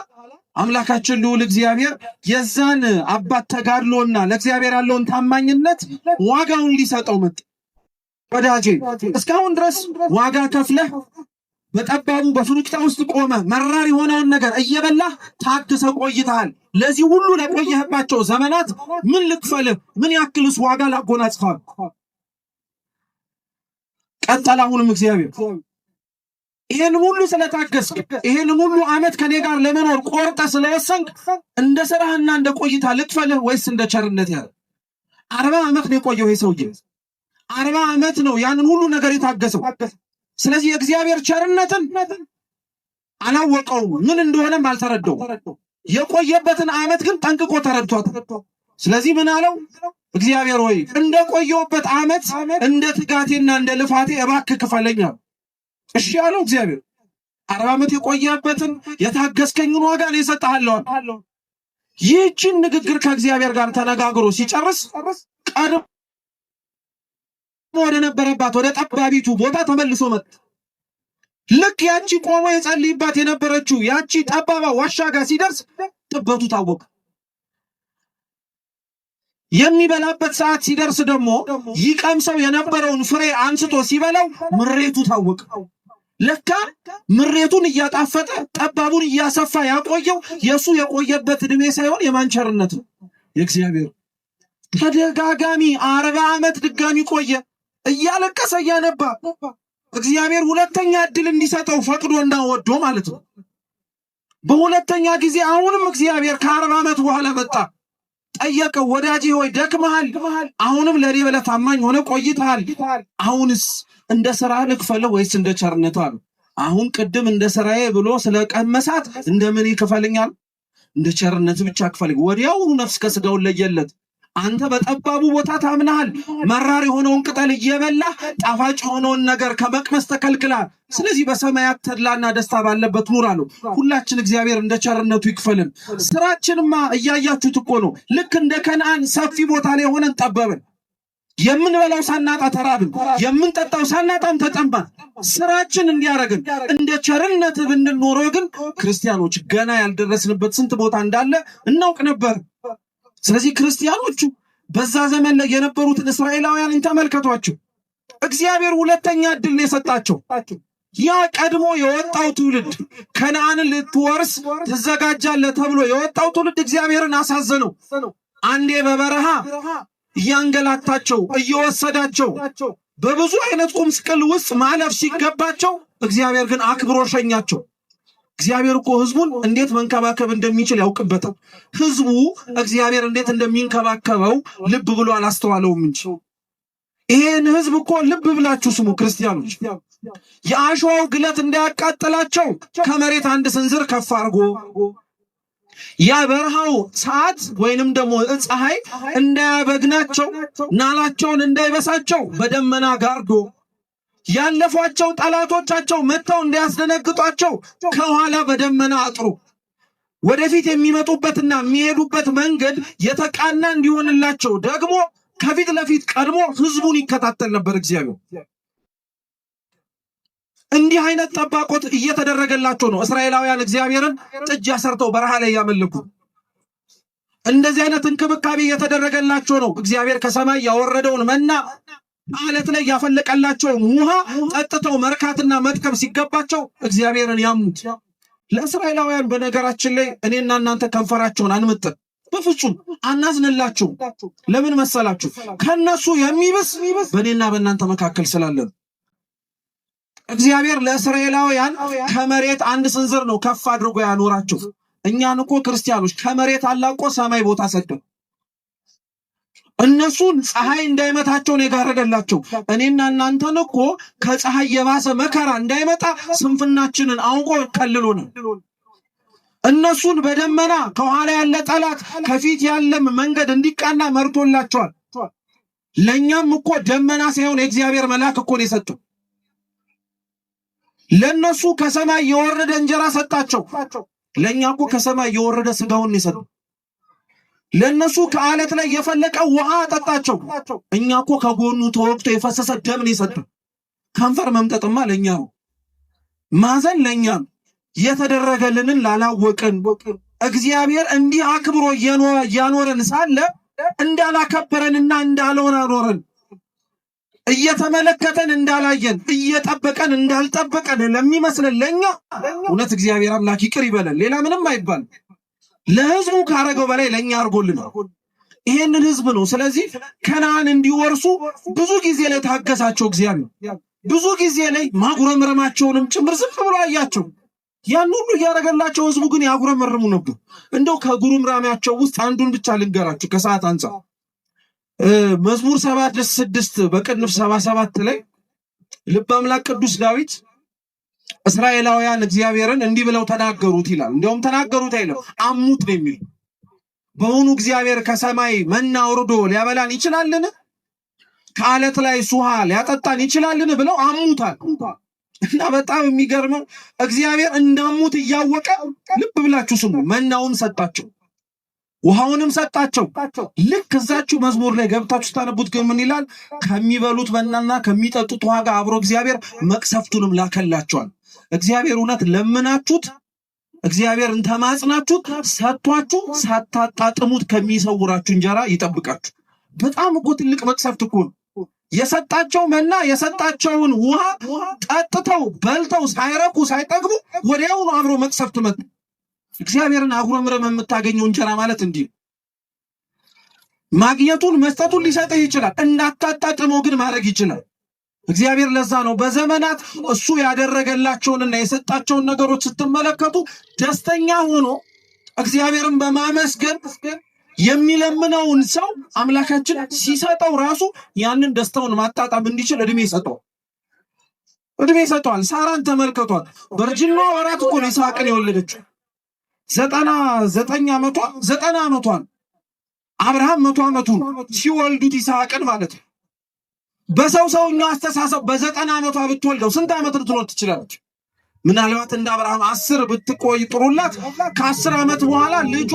አምላካችን ልዑል እግዚአብሔር የዛን አባት ተጋድሎና ለእግዚአብሔር ያለውን ታማኝነት ዋጋውን ሊሰጠው መጣ። ወዳጄ እስካሁን ድረስ ዋጋ ከፍለህ በጠባቡ በፍሩክታ ውስጥ ቆመ መራር የሆነውን ነገር እየበላህ ታግሰ ቆይተሃል። ለዚህ ሁሉ ለቆየህባቸው ዘመናት ምን ልክፈልህ? ምን ያክልስ ዋጋ ላጎናጽፋል? ቀጠለ አሁንም እግዚአብሔር ይሄን ሁሉ ስለታገስክ ይሄን ሁሉ ዓመት ከኔ ጋር ለመኖር ቆርጠ ስለወሰንክ እንደ ስራህና እንደ ቆይታ ልክፈልህ ወይስ እንደ ቸርነት ያለ? 40 ዓመት ነው የቆየው ይሄ ሰውዬ። 40 ዓመት ነው ያንን ሁሉ ነገር የታገሰው። ስለዚህ የእግዚአብሔር ቸርነትን አላወቀውም፣ ምን እንደሆነም አልተረዳው። የቆየበትን ዓመት ግን ጠንቅቆ ተረድቷል። ስለዚህ ምን አለው? እግዚአብሔር ሆይ እንደ ቆየውበት ዓመት እንደ ትጋቴና እንደ ልፋቴ እባክህ ክፈለኝ። እሺ ያለው እግዚአብሔር 40 ዓመት የቆየበትን የታገስከኝን ዋጋ ነው እሰጥሃለሁ። ይህችን ንግግር ከእግዚአብሔር ጋር ተነጋግሮ ሲጨርስ ቀድሞ ወደ ነበረባት ወደ ጠባቢቱ ቦታ ተመልሶ መጣ። ልክ ያቺ ቆሞ የጸልይባት የነበረችው ያቺ ጠባባ ዋሻ ጋር ሲደርስ ጥበቱ ታወቀ። የሚበላበት ሰዓት ሲደርስ ደግሞ ይቀምሰው የነበረውን ፍሬ አንስቶ ሲበላው ምሬቱ ታወቀ። ለካ ምሬቱን እያጣፈጠ ጠባቡን እያሰፋ ያቆየው የሱ የቆየበት እድሜ ሳይሆን የማንቸርነት ነው የእግዚአብሔር። ተደጋጋሚ 40 ዓመት ድጋሚ ቆየ፣ እያለቀሰ እያነባ እግዚአብሔር ሁለተኛ እድል እንዲሰጠው ፈቅዶና ወዶ ማለት ነው። በሁለተኛ ጊዜ አሁንም እግዚአብሔር ከ40 ዓመት በኋላ መጣ፣ ጠየቀው። ወዳጄ ሆይ ደክመሃል፣ አሁንም ለኔ ብለህ ታማኝ ሆነ ቆይተሃል። አሁንስ እንደ ስራህ ልክፈልህ ወይስ እንደ ቸርነቱ አለ። አሁን ቅድም እንደ ስራዬ ብሎ ስለቀመሳት እንደምን ይከፈልኛል? እንደ ቸርነት ብቻ ክፈልኝ። ወዲያውኑ ነፍስ ከስጋው ለየለት። አንተ በጠባቡ ቦታ ታምናሃል። መራር የሆነውን ቅጠል እየበላህ ጣፋጭ የሆነውን ነገር ከመቅመስ ተከልክለሃል። ስለዚህ በሰማያት ተድላና ደስታ ባለበት ኑር አለው። ሁላችን እግዚአብሔር እንደ ቸርነቱ ይክፈልን። ስራችንማ እያያችሁት እኮ ነው። ልክ እንደ ከነዓን ሰፊ ቦታ ላይ ሆነን ጠበብን። የምንበላው ሳናጣ ተራብን፣ የምንጠጣው ሳናጣም ተጠማን። ስራችን እንዲያረግን እንደ ቸርነት ብንኖረው ግን ክርስቲያኖች ገና ያልደረስንበት ስንት ቦታ እንዳለ እናውቅ ነበር። ስለዚህ ክርስቲያኖቹ በዛ ዘመን ላይ የነበሩትን እስራኤላውያንን ተመልከቷቸው። እግዚአብሔር ሁለተኛ እድል ነው የሰጣቸው። ያ ቀድሞ የወጣው ትውልድ ከነዓንን ልትወርስ ትዘጋጃለህ ተብሎ የወጣው ትውልድ እግዚአብሔርን አሳዘነው። አንዴ በበረሃ እያንገላታቸው እየወሰዳቸው በብዙ አይነት ቁምስቅል ውስጥ ማለፍ ሲገባቸው እግዚአብሔር ግን አክብሮ ሸኛቸው። እግዚአብሔር እኮ ህዝቡን እንዴት መንከባከብ እንደሚችል ያውቅበታል። ህዝቡ እግዚአብሔር እንዴት እንደሚንከባከበው ልብ ብሎ አላስተዋለውም እንጂ ይሄን ህዝብ እኮ ልብ ብላችሁ ስሙ ክርስቲያኖች፣ የአሸዋው ግለት እንዳያቃጥላቸው ከመሬት አንድ ስንዝር ከፍ አድርጎ ያ በረሃው ሰዓት ወይንም ደግሞ ፀሐይ እንዳያበግናቸው ናላቸውን እንዳይበሳቸው በደመና ጋርዶ ያለፏቸው ጠላቶቻቸው መጥተው እንዳያስደነግጧቸው ከኋላ በደመና አጥሩ ወደፊት የሚመጡበትና የሚሄዱበት መንገድ የተቃና እንዲሆንላቸው ደግሞ ከፊት ለፊት ቀድሞ ህዝቡን ይከታተል ነበር እግዚአብሔር። እንዲህ አይነት ጠባቆት እየተደረገላቸው ነው እስራኤላውያን እግዚአብሔርን ጥጃ ሰርተው በረሃ ላይ ያመልኩ። እንደዚህ አይነት እንክብካቤ እየተደረገላቸው ነው እግዚአብሔር ከሰማይ ያወረደውን መና አለት ላይ ያፈለቀላቸውን ውሃ ጠጥተው መርካትና መጥቀም ሲገባቸው እግዚአብሔርን ያሙት። ለእስራኤላውያን በነገራችን ላይ እኔና እናንተ ከንፈራቸውን አንመጥን፣ በፍጹም አናዝንላቸው። ለምን መሰላችሁ? ከነሱ የሚብስ በእኔና በእናንተ መካከል ስላለን እግዚአብሔር ለእስራኤላውያን ከመሬት አንድ ስንዝር ነው ከፍ አድርጎ ያኖራቸው። እኛን እኮ ክርስቲያኖች ከመሬት አላቆ ሰማይ ቦታ ሰደው እነሱን ፀሐይ እንዳይመታቸው ነው የጋረደላቸው። እኔና እናንተን እኮ ከፀሐይ የባሰ መከራ እንዳይመጣ ስንፍናችንን አውቆ ከልሎናል። እነሱን በደመና ከኋላ ያለ ጠላት ከፊት ያለም መንገድ እንዲቃና መርቶላቸዋል። ለኛም እኮ ደመና ሳይሆን የእግዚአብሔር መልአክ እኮ ነው የሰጠው። ለነሱ ከሰማይ የወረደ እንጀራ ሰጣቸው። ለኛ እኮ ከሰማይ የወረደ ስጋውን ነው የሰጠው። ለነሱ ከአለት ላይ የፈለቀ ውሃ አጠጣቸው። እኛ እኮ ከጎኑ ተወቅቶ የፈሰሰ ደም ነው የሰጠው። ከንፈር መምጠጥማ ለኛ ነው፣ ማዘን ለኛ ነው። የተደረገልንን ላላወቅን እግዚአብሔር እንዲህ አክብሮ ያኖረን ሳለ እንዳላከበረንና እንዳልሆነ አኖረን። እየተመለከተን እንዳላየን እየጠበቀን እንዳልጠበቀን ለሚመስለን ለኛ እውነት እግዚአብሔር አምላክ ይቅር ይበለን። ሌላ ምንም አይባል። ለህዝቡ ካረገው በላይ ለኛ አርጎልናል። ይሄንን ህዝብ ነው ስለዚህ ከነዓን እንዲወርሱ ብዙ ጊዜ ላይ ታገሳቸው እግዚአብሔር። ብዙ ጊዜ ላይ ማጉረምረማቸውንም ጭምር ዝም ብሎ አያቸው። ያን ሁሉ ያረጋላቸው ህዝቡ ግን ያጉረመርሙ ነበር። እንደው ከጉሩምራሚያቸው ውስጥ አንዱን ብቻ ልንገራችሁ ከሰዓት አንፃር። መዝሙር 76 በቅንፍ 77 ላይ ልበ አምላክ ቅዱስ ዳዊት እስራኤላውያን እግዚአብሔርን እንዲህ ብለው ተናገሩት ይላል። እንደውም ተናገሩት አይልም አሙት ነው የሚል። በእውኑ እግዚአብሔር ከሰማይ መና ወርዶ ሊያበላን ይችላልን? ከአለት ላይ ውሃ ሊያጠጣን ይችላልን? ብለው አሙታል። እና በጣም የሚገርመው እግዚአብሔር እንዳሙት እያወቀ ልብ ብላችሁ ስሙ፣ መናውን ሰጣቸው፣ ውሃውንም ሰጣቸው። ልክ እዛችሁ መዝሙር ላይ ገብታችሁ ታነቡት ግን ምን ይላል? ከሚበሉት መናና ከሚጠጡት ውሃ ጋር አብሮ እግዚአብሔር መቅሰፍቱንም ላከላቸዋል። እግዚአብሔር እውነት ለምናችሁት እግዚአብሔርን ተማጽናችሁት ሰጥቷችሁ ሳታጣጥሙት ከሚሰውራችሁ እንጀራ ይጠብቃችሁ። በጣም እኮ ትልቅ መቅሰፍት እኮ ነው። የሰጣቸው መና የሰጣቸውን ውሃ ጠጥተው በልተው ሳይረኩ ሳይጠግቡ ወዲያውኑ አብሮ መቅሰፍት መጣ። እግዚአብሔርን አጉረምረም የምታገኘው እንጀራ ማለት እንዲህ ማግኘቱን መስጠቱን ሊሰጥህ ይችላል፣ እንዳታጣጥመው ግን ማድረግ ይችላል እግዚአብሔር። ለዛ ነው በዘመናት እሱ ያደረገላቸውንና የሰጣቸውን ነገሮች ስትመለከቱ ደስተኛ ሆኖ እግዚአብሔርን በማመስገን የሚለምነውን ሰው አምላካችን ሲሰጠው ራሱ ያንን ደስታውን ማጣጣም እንዲችል እድሜ ይሰጠዋል። ሳራን ተመልከቷል። በእርጅና ወራት እኮ ነው ይስሐቅን የወለደችው። 90 ዓመቷን አብርሃም 100 ዓመቱ ሲወልዱት ይስሐቅን ማለት ነው። በሰውኛው አስተሳሰብ በ90 ዓመቷ ብትወልደው ስንት ዓመት ልትኖር ትችላለች? ምናልባት እንደ አብርሃም 10 ብትቆይ ጥሩላት። ከ10 ዓመት በኋላ ልጇ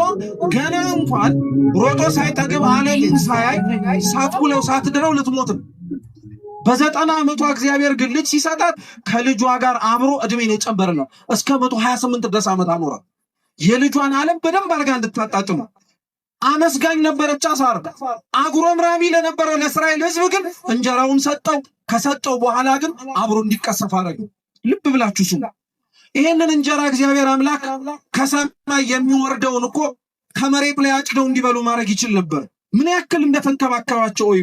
ገና እንኳን ሮጦ ሳይጠግብ ዓለምን ሳያይ ሳትኩለው ሳትድረው ልትሞት ነው። በ90 ዓመቷ እግዚአብሔር ግን ልጅ ሲሰጣት ከልጇ ጋር አብሮ እድሜን የጨመረ ነው። እስከ 128 ድረስ ዓመት አኖራት። የልጇን ዓለም በደንብ አድርጋ እንድታጣጥሙ አመስጋኝ ነበረች ሳራ። አጉረምራሚ ለነበረው ለእስራኤል ሕዝብ ግን እንጀራውን ሰጠው። ከሰጠው በኋላ ግን አብሮ እንዲቀሰፍ አደረገ። ልብ ብላችሁ ስሙ። ይሄንን እንጀራ እግዚአብሔር አምላክ ከሰማይ የሚወርደውን እኮ ከመሬት ላይ አጭደው እንዲበሉ ማድረግ ይችል ነበር። ምን ያክል እንደተንከባከባቸው ወይ!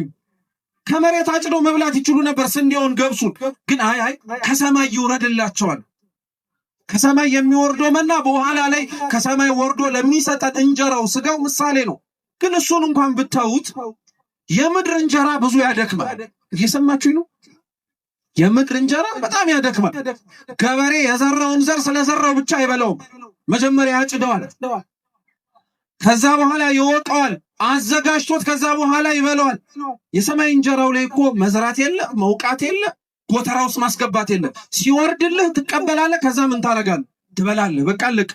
ከመሬት አጭደው መብላት ይችሉ ነበር ስንዴውን፣ ገብሱን። ግን አይ ከሰማይ ይወርድላቸዋል። ከሰማይ የሚወርደው መና በኋላ ላይ ከሰማይ ወርዶ ለሚሰጠን እንጀራው ስጋው ምሳሌ ነው። ግን እሱን እንኳን ብታዩት የምድር እንጀራ ብዙ ያደክማል። እየሰማችሁ ነው? የምድር እንጀራ በጣም ያደክማል። ገበሬ የዘራውን ዘር ስለዘራው ብቻ አይበላውም። መጀመሪያ ያጭደዋል፣ ከዛ በኋላ ይወቀዋል፣ አዘጋጅቶት ከዛ በኋላ ይበላዋል። የሰማይ እንጀራው ላይ እኮ መዝራት የለ፣ መውቃት የለ፣ ጎተራ ውስጥ ማስገባት የለ። ሲወርድልህ ትቀበላለህ፣ ከዛ ምን ታረጋለህ? ትበላለህ። በቃ ልክ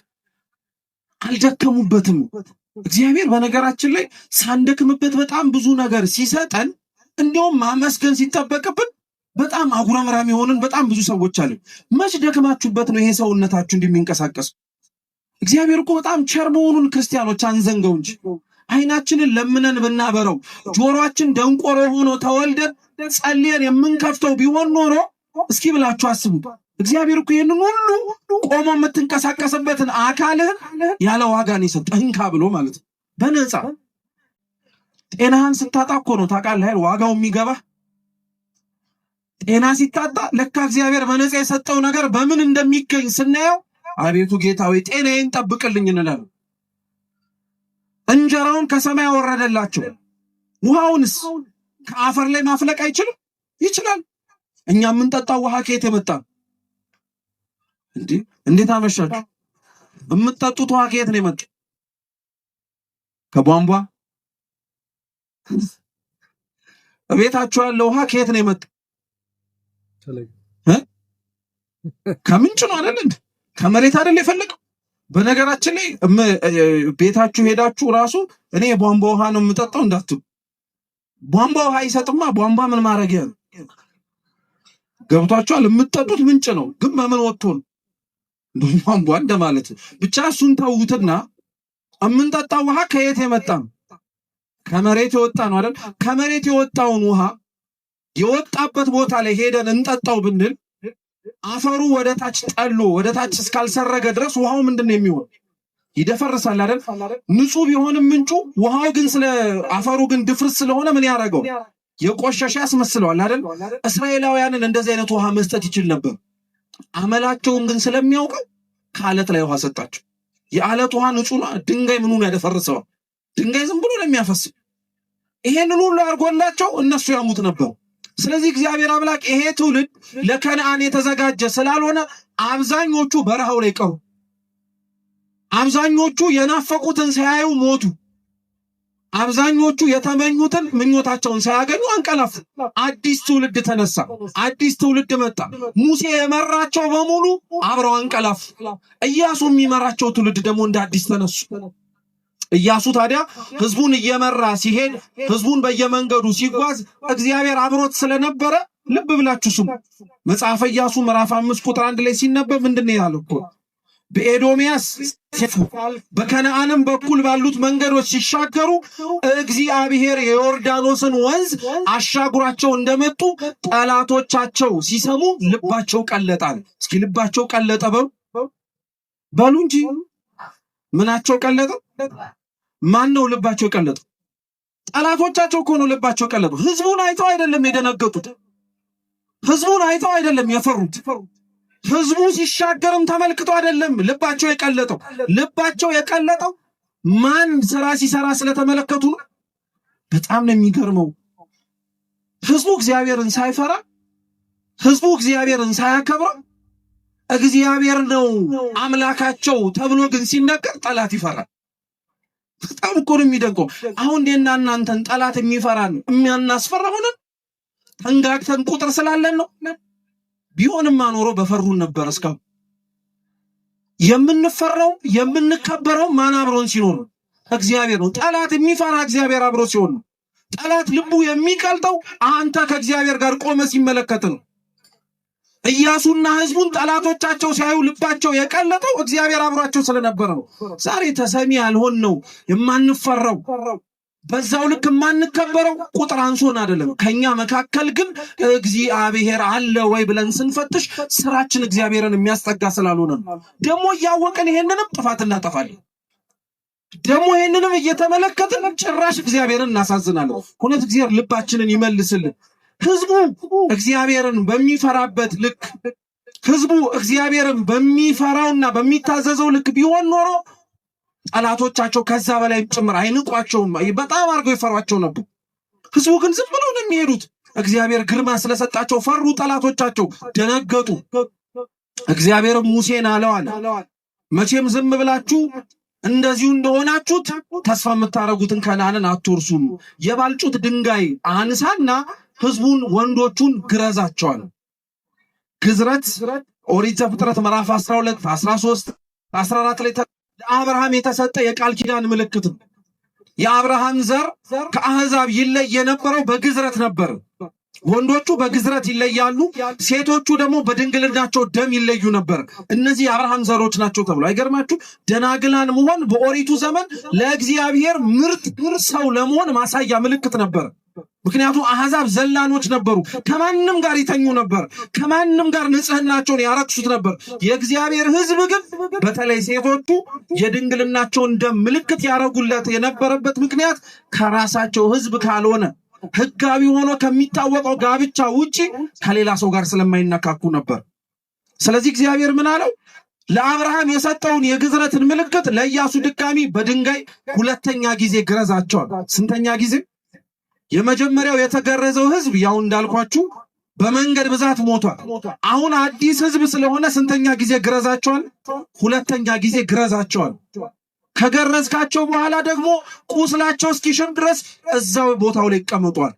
አልደከሙበትም። እግዚአብሔር በነገራችን ላይ ሳንደክምበት በጣም ብዙ ነገር ሲሰጠን እንዲያውም ማመስገን ሲጠበቅብን በጣም አጉረምራም የሆንን በጣም ብዙ ሰዎች አሉ። መች ደክማችሁበት ነው ይሄ ሰውነታችሁ እንደሚንቀሳቀስ? እግዚአብሔር እኮ በጣም ቸር መሆኑን ክርስቲያኖች አንዘንገው እንጂ አይናችንን ለምነን ብናበረው ጆሮአችን ደንቆሮ ሆኖ ተወልደን ጸልየን የምንከፍተው ቢሆን ኖሮ እስኪ ብላችሁ አስቡ። እግዚአብሔር እኮ ይሄንን ሁሉ ቆሞ የምትንቀሳቀስበትን አካልህን ያለ ዋጋ ነው የሰጠህ፣ እንካ ብሎ ማለት ነው፣ በነፃ። ጤናህን ስታጣ እኮ ነው ታውቃለህ ዋጋው የሚገባህ። ጤና ሲታጣ ለካ እግዚአብሔር በነፃ የሰጠው ነገር በምን እንደሚገኝ ስናየው አቤቱ ጌታዊ ጤናዬን ጠብቅልኝ እንላለን። እንጀራውን ከሰማይ አወረደላቸው፣ ውሃውንስ ከአፈር ላይ ማፍለቅ አይችልም? ይችላል። እኛ የምንጠጣው ውሃ ከየት የመጣ እንዴ? እንዴት አመሻችሁ? የምትጠጡት ውሃ ከየት ነው የመጣው? ከቧንቧ? ቤታችሁ ያለው ውሃ ከየት ነው የመጣው? ከምንጭ ነው አይደል እንዴ? ከመሬት አይደል የፈለቀው? በነገራችን ላይ ቤታችሁ ሄዳችሁ ራሱ እኔ ቧንቧ ውሃ ነው የምጠጣው እንዳትሉ። ቧንቧ ውሃ ይሰጥማ። ቧንቧ ምን ማድረጊያ ነው? ገብቷችኋል? የምትጠጡት ምንጭ ነው፣ ግን በምን ወጥቶ ነው? ቧንቧ እንደማለት ብቻ። እሱን ተውትና የምንጠጣው ውሃ ከየት የመጣ ነው? ከመሬት የወጣ ነው አይደል? ከመሬት የወጣውን ውሃ የወጣበት ቦታ ላይ ሄደን እንጠጣው ብንል አፈሩ ወደ ታች ጠሎ ወደ ታች እስካልሰረገ ድረስ ውሃው ምንድነው የሚሆን? ይደፈርሳል አይደል? ንጹህ ቢሆንም ምንጩ፣ ውሃው ግን ስለ አፈሩ ግን ድፍርስ ስለሆነ ምን ያደርገው? የቆሸሸ ያስመስለዋል አይደል? እስራኤላውያንን እንደዚህ አይነት ውሃ መስጠት ይችል ነበር። አመላቸውን ግን ስለሚያውቀው ከአለት ላይ ውሃ ሰጣቸው። የአለት ውሃ ንጹህ ነው። ድንጋይ ምኑን ያደፈርሰዋል? ድንጋይ ዝም ብሎ ለሚያፈስ ይሄንን ሁሉ አድርጎላቸው እነሱ ያሙት ነበር። ስለዚህ እግዚአብሔር አምላክ ይሄ ትውልድ ለከነዓን የተዘጋጀ ስላልሆነ አብዛኞቹ በረሃው ላይ ቀሩ። አብዛኞቹ የናፈቁትን ሳያዩ ሞቱ። አብዛኞቹ የተመኙትን ምኞታቸውን ሳያገኙ አንቀላፉ። አዲስ ትውልድ ተነሳ፣ አዲስ ትውልድ መጣ። ሙሴ የመራቸው በሙሉ አብረው አንቀላፉ። ኢያሱ የሚመራቸው ትውልድ ደግሞ እንደ አዲስ ተነሱ። ኢያሱ ታዲያ ህዝቡን እየመራ ሲሄድ፣ ህዝቡን በየመንገዱ ሲጓዝ እግዚአብሔር አብሮት ስለነበረ ልብ ብላችሁ ስሙ። መጽሐፈ ኢያሱ ምዕራፍ 5 ቁጥር 1 ላይ ሲነበብ ምንድነው ያለው? በኤዶምያስ በከነዓንም በኩል ባሉት መንገዶች ሲሻገሩ እግዚአብሔር የዮርዳኖስን ወንዝ አሻግሯቸው እንደመጡ ጠላቶቻቸው ሲሰሙ ልባቸው ቀለጣል። እስኪ ልባቸው ቀለጠ በሉ እንጂ ምናቸው ቀለጠ? ማን ነው ልባቸው ቀለጠው? ጠላቶቻቸው እኮ ነው ልባቸው ቀለጠው። ህዝቡን አይተው አይደለም የደነገጡት፣ ህዝቡን አይተው አይደለም የፈሩት። ህዝቡ ሲሻገርም ተመልክቶ አይደለም ልባቸው የቀለጠው። ልባቸው የቀለጠው ማን ስራ ሲሰራ ስለተመለከቱ ነው። በጣም ነው የሚገርመው። ህዝቡ እግዚአብሔርን ሳይፈራ፣ ህዝቡ እግዚአብሔርን ሳያከብር እግዚአብሔር ነው አምላካቸው ተብሎ ግን ሲነገር ጠላት ይፈራል። በጣም እኮ ነው የሚደንቀው። አሁን እንደና እናንተን ጠላት የሚፈራን የሚያናስፈራ ሆነን ተንጋግተን ቁጥር ስላለን ነው። ቢሆንማ ኖሮ በፈሩን ነበር። እስካሁን የምንፈራው የምንከበረው ማን አብሮን ሲኖር? እግዚአብሔር ነው። ጠላት የሚፈራ እግዚአብሔር አብሮ ሲሆን ነው። ጠላት ልቡ የሚቀልጠው አንተ ከእግዚአብሔር ጋር ቆመ ሲመለከት ነው። ኢያሱና ህዝቡን ጠላቶቻቸው ሲያዩ ልባቸው የቀለጠው እግዚአብሔር አብሯቸው ስለነበረ ነው። ዛሬ ተሰሚ ያልሆን ነው የማንፈራው፣ በዛው ልክ የማንከበረው ቁጥር አንሶን አይደለም። ከኛ መካከል ግን እግዚአብሔር አለ ወይ ብለን ስንፈትሽ ስራችን እግዚአብሔርን የሚያስጠጋ ስላልሆነ ነው። ደግሞ እያወቅን ይሄንንም ጥፋት እናጠፋለን። ደግሞ ይሄንንም እየተመለከትን ጭራሽ እግዚአብሔርን እናሳዝናለን። እውነት እግዚአብሔር ልባችንን ይመልስልን። ህዝቡ እግዚአብሔርን በሚፈራበት ልክ፣ ህዝቡ እግዚአብሔርን በሚፈራውና በሚታዘዘው ልክ ቢሆን ኖሮ ጠላቶቻቸው ከዛ በላይ ጭምር አይንቋቸውም፣ በጣም አድርገው ይፈሯቸው ነበር። ህዝቡ ግን ዝም ብለው ነው የሚሄዱት። እግዚአብሔር ግርማ ስለሰጣቸው ፈሩ፣ ጠላቶቻቸው ደነገጡ። እግዚአብሔር ሙሴን አለዋል መቼም ዝም ብላችሁ እንደዚሁ እንደሆናችሁት ተስፋ የምታረጉትን ከነዓንን አትወርሱም። የባልጩት ድንጋይ አንሳና ህዝቡን ወንዶቹን ግረዛቸዋል። ግዝረት ኦሪት ዘፍጥረት ምዕራፍ 12 13 14 ላይ ለአብርሃም የተሰጠ የቃል ኪዳን ምልክት ነው። የአብርሃም ዘር ከአህዛብ ይለይ የነበረው በግዝረት ነበር። ወንዶቹ በግዝረት ይለያሉ፣ ሴቶቹ ደግሞ በድንግልናቸው ደም ይለዩ ነበር። እነዚህ የአብርሃም ዘሮች ናቸው ተብሎ አይገርማችሁ? ደናግላን መሆን በኦሪቱ ዘመን ለእግዚአብሔር ምርጥ ሰው ለመሆን ማሳያ ምልክት ነበር። ምክንያቱም አህዛብ ዘላኖች ነበሩ። ከማንም ጋር ይተኙ ነበር። ከማንም ጋር ንጽህናቸውን ያረክሱት ነበር። የእግዚአብሔር ሕዝብ ግን በተለይ ሴቶቹ የድንግልናቸውን ደም ምልክት ያረጉለት የነበረበት ምክንያት ከራሳቸው ሕዝብ ካልሆነ ሕጋዊ ሆኖ ከሚታወቀው ጋብቻ ውጪ ከሌላ ሰው ጋር ስለማይነካኩ ነበር። ስለዚህ እግዚአብሔር ምን አለው? ለአብርሃም የሰጠውን የግዝረትን ምልክት ለኢያሱ ድጋሚ በድንጋይ ሁለተኛ ጊዜ ግረዛቸዋል። ስንተኛ ጊዜ? የመጀመሪያው የተገረዘው ህዝብ ያው እንዳልኳችሁ በመንገድ ብዛት ሞቷል። አሁን አዲስ ህዝብ ስለሆነ ስንተኛ ጊዜ ግረዛቸዋል? ሁለተኛ ጊዜ ግረዛቸዋል። ከገረዝካቸው በኋላ ደግሞ ቁስላቸው እስኪሽር ድረስ እዛው ቦታው ላይ ይቀመጧል።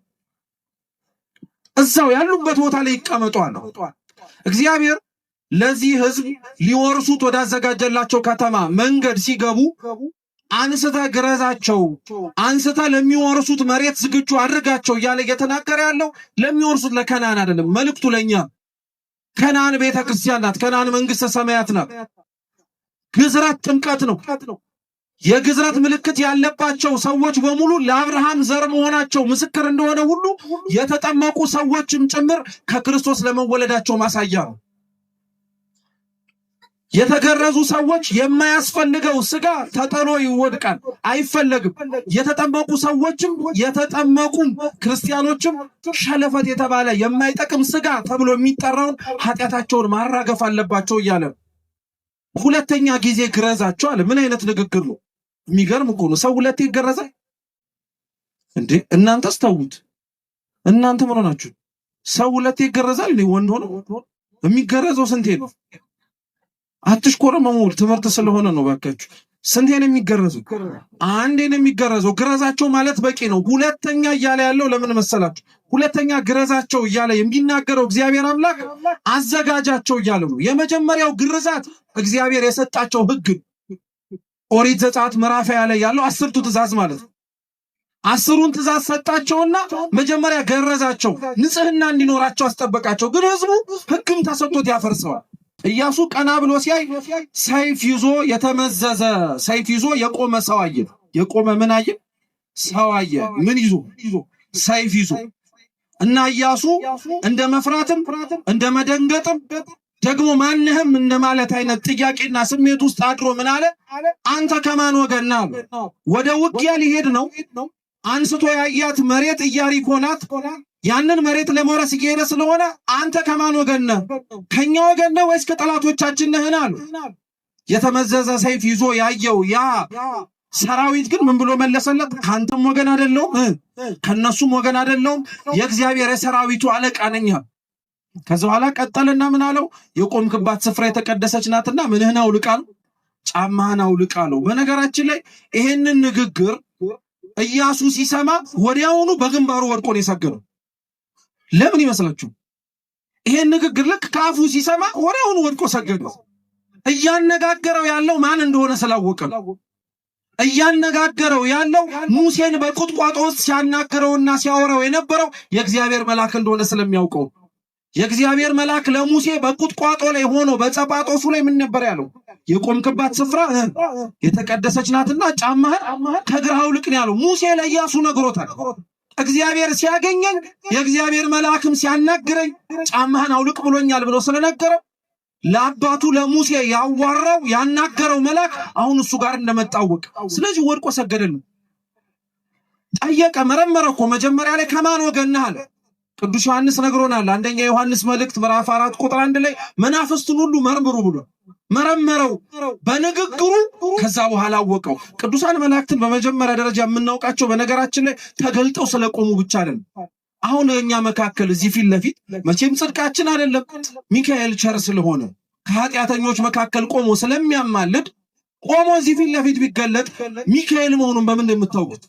እዛው ያሉበት ቦታ ላይ ይቀመጧል። እግዚአብሔር ለዚህ ህዝብ ሊወርሱት ወዳዘጋጀላቸው ከተማ መንገድ ሲገቡ አንስተ ግረዛቸው፣ አንስተ ለሚወርሱት መሬት ዝግጁ አድርጋቸው እያለ እየተናገረ ያለው ለሚወርሱት ለከናን አይደለም። መልእክቱ ለኛ ከናን ቤተክርስቲያን ናት። ከናን መንግስተ ሰማያት ናት። ግዝረት ጥምቀት ነው። የግዝረት ምልክት ያለባቸው ሰዎች በሙሉ ለአብርሃም ዘር መሆናቸው ምስክር እንደሆነ ሁሉ የተጠመቁ ሰዎችም ጭምር ከክርስቶስ ለመወለዳቸው ማሳያ ነው። የተገረዙ ሰዎች የማያስፈልገው ስጋ ተጠሎ ይወድቃል፣ አይፈለግም። የተጠመቁ ሰዎችም የተጠመቁም ክርስቲያኖችም ሸለፈት የተባለ የማይጠቅም ስጋ ተብሎ የሚጠራውን ኃጢአታቸውን ማራገፍ አለባቸው እያለ ሁለተኛ ጊዜ ግረዛቸው አለ። ምን አይነት ንግግር ነው? የሚገርም እኮ ነው። ሰው ሁለቴ ይገረዛል እንዴ? እናንተስ ተውት። እናንተ ምን ሆናችሁ? ሰው ሁለቴ ይገረዛል እንዴ? ወንድ ሆኖ የሚገረዘው ስንቴ ነው? አትሽኮረመሙ። ትምህርት ስለሆነ ነው። ባካችሁ ስንቴ ነው የሚገረዘው? አንዴ ነው የሚገረዘው። ግረዛቸው ማለት በቂ ነው። ሁለተኛ እያለ ያለው ለምን መሰላችሁ? ሁለተኛ ግረዛቸው እያለ የሚናገረው እግዚአብሔር አምላክ አዘጋጃቸው እያለ ነው። የመጀመሪያው ግርዛት እግዚአብሔር የሰጣቸው ሕግ ኦሪት ዘጸአት ምዕራፍ 20 ላይ ያለው 10ቱ ትእዛዝ ማለት ነው። 10ሩን ትእዛዝ ሰጣቸውና መጀመሪያ ገረዛቸው፣ ንጽህና እንዲኖራቸው አስጠበቃቸው። ግን ህዝቡ ሕግም ተሰጥቶት ያፈርሰዋል። ኢያሱ ቀና ብሎ ሲያይ ሰይፍ ይዞ የተመዘዘ ሰይፍ ይዞ የቆመ ሰው አየ። የቆመ ምን አየ? ሰው አየ። ምን ይዞ? ሰይፍ ይዞ። እና ኢያሱ እንደ መፍራትም እንደ መደንገጥም ደግሞ ማንህም እንደ ማለት አይነት ጥያቄና ስሜት ውስጥ አድሮ ምን አለ? አንተ ከማን ወገን ነህ? ወደ ውጊያ ሊሄድ ነው። አንስቶ ያያት መሬት ኢያሪኮ ናት። ያንን መሬት ለመውረስ እየሄደ ስለሆነ አንተ ከማን ወገን ነህ? ከኛ ወገን ነህ ወይስ ከጠላቶቻችን ነህ? አሉ። የተመዘዘ ሰይፍ ይዞ ያየው ያ ሰራዊት ግን ምን ብሎ መለሰለት? ካንተም ወገን አይደለሁም፣ ከነሱም ወገን አይደለሁም፣ የእግዚአብሔር የሰራዊቱ አለቃ ነኝ። ከዛ በኋላ ቀጠልና ምን አለው? የቆምክባት ስፍራ የተቀደሰች ናትና ምንህን አውልቅ አለው፣ ጫማህን አውልቅ አለው። በነገራችን ላይ ይሄንን ንግግር ኢያሱ ሲሰማ ወዲያውኑ በግንባሩ ወድቆ ነው የሰገደው። ለምን ይመስላችሁ? ይሄን ንግግር ልክ ካፉ ሲሰማ ወዲያውኑ ወድቆ ሰገደ። እያነጋገረው ያለው ማን እንደሆነ ስላወቀ ነው። እያነጋገረው ያለው ሙሴን በቁጥቋጦ ውስጥ ሲያናገረውና ሲያወራው የነበረው የእግዚአብሔር መልአክ እንደሆነ ስለሚያውቀው የእግዚአብሔር መልአክ ለሙሴ በቁጥቋጦ ላይ ሆኖ በጸጳጦሱ ላይ ምን ነበር ያለው? የቆምክባት ስፍራ የተቀደሰች ናትና ጫማህን ከእግርህ አውልቅ ነው ያለው። ሙሴ ለኢያሱ ነግሮታል። እግዚአብሔር ሲያገኘኝ የእግዚአብሔር መልአክም ሲያናግረኝ ጫማህን አውልቅ ብሎኛል ብሎ ስለነገረው ለአባቱ ለሙሴ ያዋራው ያናገረው መልአክ አሁን እሱ ጋር እንደመጣወቅ። ስለዚህ ወድቆ ሰገደልን። ጠየቀ፣ መረመረ እኮ መጀመሪያ ላይ ከማን ወገን ነህ አለ። ቅዱስ ዮሐንስ ነግሮናል። አንደኛ ዮሐንስ መልእክት ምዕራፍ 4 ቁጥር 1 ላይ መናፍስቱን ሁሉ መርምሩ ብሎ መረመረው በንግግሩ። ከዛ በኋላ አወቀው። ቅዱሳን መላእክትን በመጀመሪያ ደረጃ የምናውቃቸው በነገራችን ላይ ተገልጠው ስለቆሙ ብቻ አይደለም። አሁን እኛ መካከል እዚህ ፊት ለፊት መቼም ጽድቃችን አይደለም ሚካኤል ቸር ስለሆነ ከኃጢአተኞች መካከል ቆሞ ስለሚያማልድ ቆሞ እዚህ ፊት ለፊት ቢገለጥ ሚካኤል መሆኑን በምን እንደምታውቁት?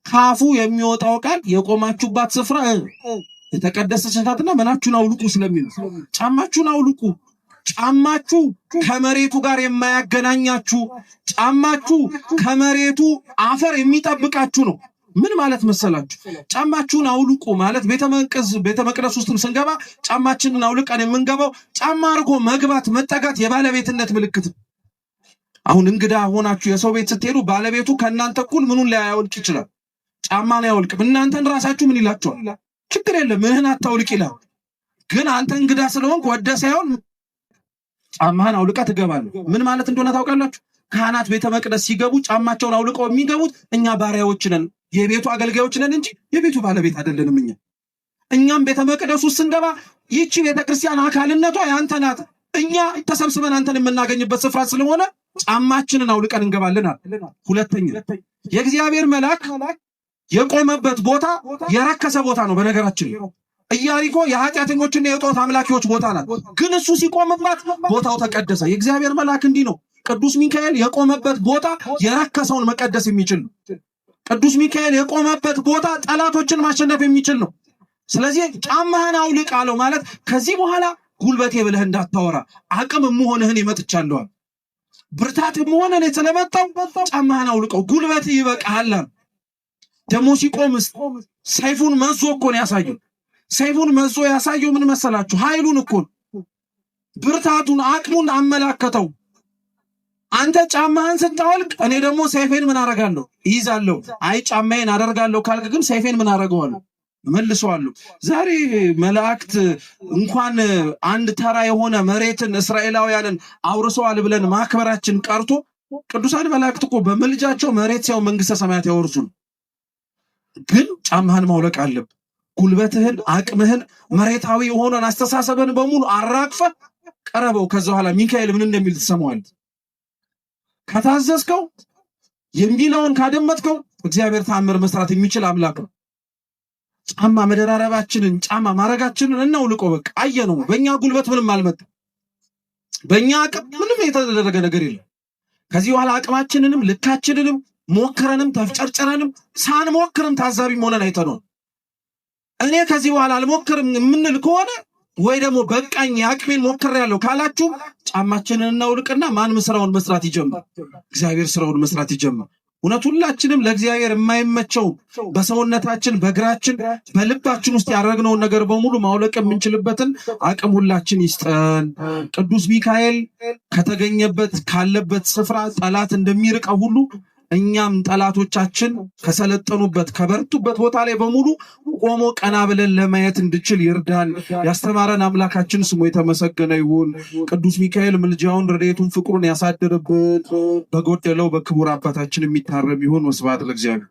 ካፉ የሚወጣው ቃል የቆማችሁባት ስፍራ የተቀደሰች ናትና ምናችሁን አውልቁ ስለሚል ጫማችሁን አውልቁ። ጫማችሁ ከመሬቱ ጋር የማያገናኛችሁ፣ ጫማችሁ ከመሬቱ አፈር የሚጠብቃችሁ ነው። ምን ማለት መሰላችሁ? ጫማችሁን አውልቁ ማለት ቤተ መቅደስ ውስጥ ስንገባ ጫማችንን አውልቀን የምንገባው ጫማ አድርጎ መግባት መጠጋት የባለቤትነት ምልክት። አሁን እንግዳ ሆናችሁ የሰው ቤት ስትሄዱ ባለቤቱ ከእናንተ እኩል ምኑን ላይ ያወልቅ ይችላል? ጫማን አያወልቅም። እናንተን ራሳችሁ ምን ይላችኋል? ችግር የለም ምህን አታውልቅ ይላል። ግን አንተ እንግዳ ስለሆንክ ወደ ሳይሆን ጫማህን አውልቃ ትገባለህ። ምን ማለት እንደሆነ ታውቃላችሁ? ካህናት ቤተ መቅደስ ሲገቡ ጫማቸውን አውልቀው የሚገቡት እኛ ባሪያዎች ነን፣ የቤቱ አገልጋዮች ነን እንጂ የቤቱ ባለቤት አይደለንም። እኛም ቤተ መቅደስ ውስጥ ስንገባ ይህቺ ቤተክርስቲያን አካልነቷ ያንተ ናት። እኛ ተሰብስበን አንተን የምናገኝበት ስፍራ ስለሆነ ጫማችንን አውልቀን እንገባለን። ሁለተኛ የእግዚአብሔር መልአክ የቆመበት ቦታ የረከሰ ቦታ ነው። በነገራችን ኢያሪኮ የኃጢአተኞችና የጣዖት አምላኪዎች ቦታ ናት። ግን እሱ ሲቆምባት ቦታው ተቀደሰ። የእግዚአብሔር መልአክ እንዲህ ነው። ቅዱስ ሚካኤል የቆመበት ቦታ የረከሰውን መቀደስ የሚችል ነው። ቅዱስ ሚካኤል የቆመበት ቦታ ጠላቶችን ማሸነፍ የሚችል ነው። ስለዚህ ጫማህን አውልቅ አለው ማለት ከዚህ በኋላ ጉልበቴ ብለህ እንዳታወራ አቅም መሆንህን ይመጥቻለሁ። ብርታት መሆንህን ስለመጣው ጫማህን አውልቀው ጉልበት ይበቃሃል። ደግሞ ሲቆምስ ሰይፉን መዞ እኮ ነው ያሳየው። ሰይፉን መዞ ያሳየው ምን መሰላችሁ? ኃይሉን እኮ ብርታቱን አቅሙን አመላከተው። አንተ ጫማህን ስታወልቅ እኔ ደግሞ ሰይፌን ምን አደርጋለሁ? ይይዛለሁ። አይ ጫማዬን አደርጋለሁ ካልክ ግን ሰይፌን ምን አደርገዋለሁ? መልሰዋለሁ። ዛሬ መላእክት እንኳን አንድ ተራ የሆነ መሬትን እስራኤላውያንን አውርሰዋል ብለን ማክበራችን ቀርቶ ቅዱሳን መላእክት እኮ በመልጃቸው መሬት ሲያው መንግስተ ሰማያት ያወርሱን። ግን ጫማህን ማውለቅ አለብህ። ጉልበትህን አቅምህን መሬታዊ የሆነን አስተሳሰብን በሙሉ አራግፈ ቀረበው። ከዛ በኋላ ሚካኤል ምን እንደሚል ትሰማዋለህ። ከታዘዝከው የሚለውን ካደመጥከው እግዚአብሔር ተአምር መስራት የሚችል አምላክ ነው። ጫማ መደራረባችንን ጫማ ማረጋችንን እናውልቆ። በቃ አየነው። በእኛ ጉልበት ምንም አልመጣም። በእኛ አቅም ምንም የተደረገ ነገር የለም። ከዚህ በኋላ አቅማችንንም ልካችንንም ሞክረንም ተፍጨርጨረንም ሳንሞክርም ታዛቢም ሆነን አይተነዋል። እኔ ከዚህ በኋላ አልሞክርም የምንል ከሆነ ወይ ደግሞ በቃኝ አቅሜን ሞክሬያለሁ ካላችሁ ጫማችንን እናውልቅና ማን ስራውን መስራት ይጀምር? እግዚአብሔር ስራውን መስራት ይጀምር። እውነት ሁላችንም ለእግዚአብሔር የማይመቸው በሰውነታችን በእግራችን በልባችን ውስጥ ያደረግነውን ነገር በሙሉ ማውለቅ የምንችልበትን አቅም ሁላችን ይስጠን። ቅዱስ ሚካኤል ከተገኘበት ካለበት ስፍራ ጠላት እንደሚርቀው ሁሉ እኛም ጠላቶቻችን ከሰለጠኑበት ከበርቱበት ቦታ ላይ በሙሉ ቆሞ ቀና ብለን ለማየት እንድችል ይርዳን። ያስተማረን አምላካችን ስሙ የተመሰገነ ይሁን። ቅዱስ ሚካኤል ምልጃውን ረድኤቱን ፍቅሩን ያሳድርብን። በጎደለው በክቡር አባታችን የሚታረም ይሁን። ወስብሐት ለእግዚአብሔር።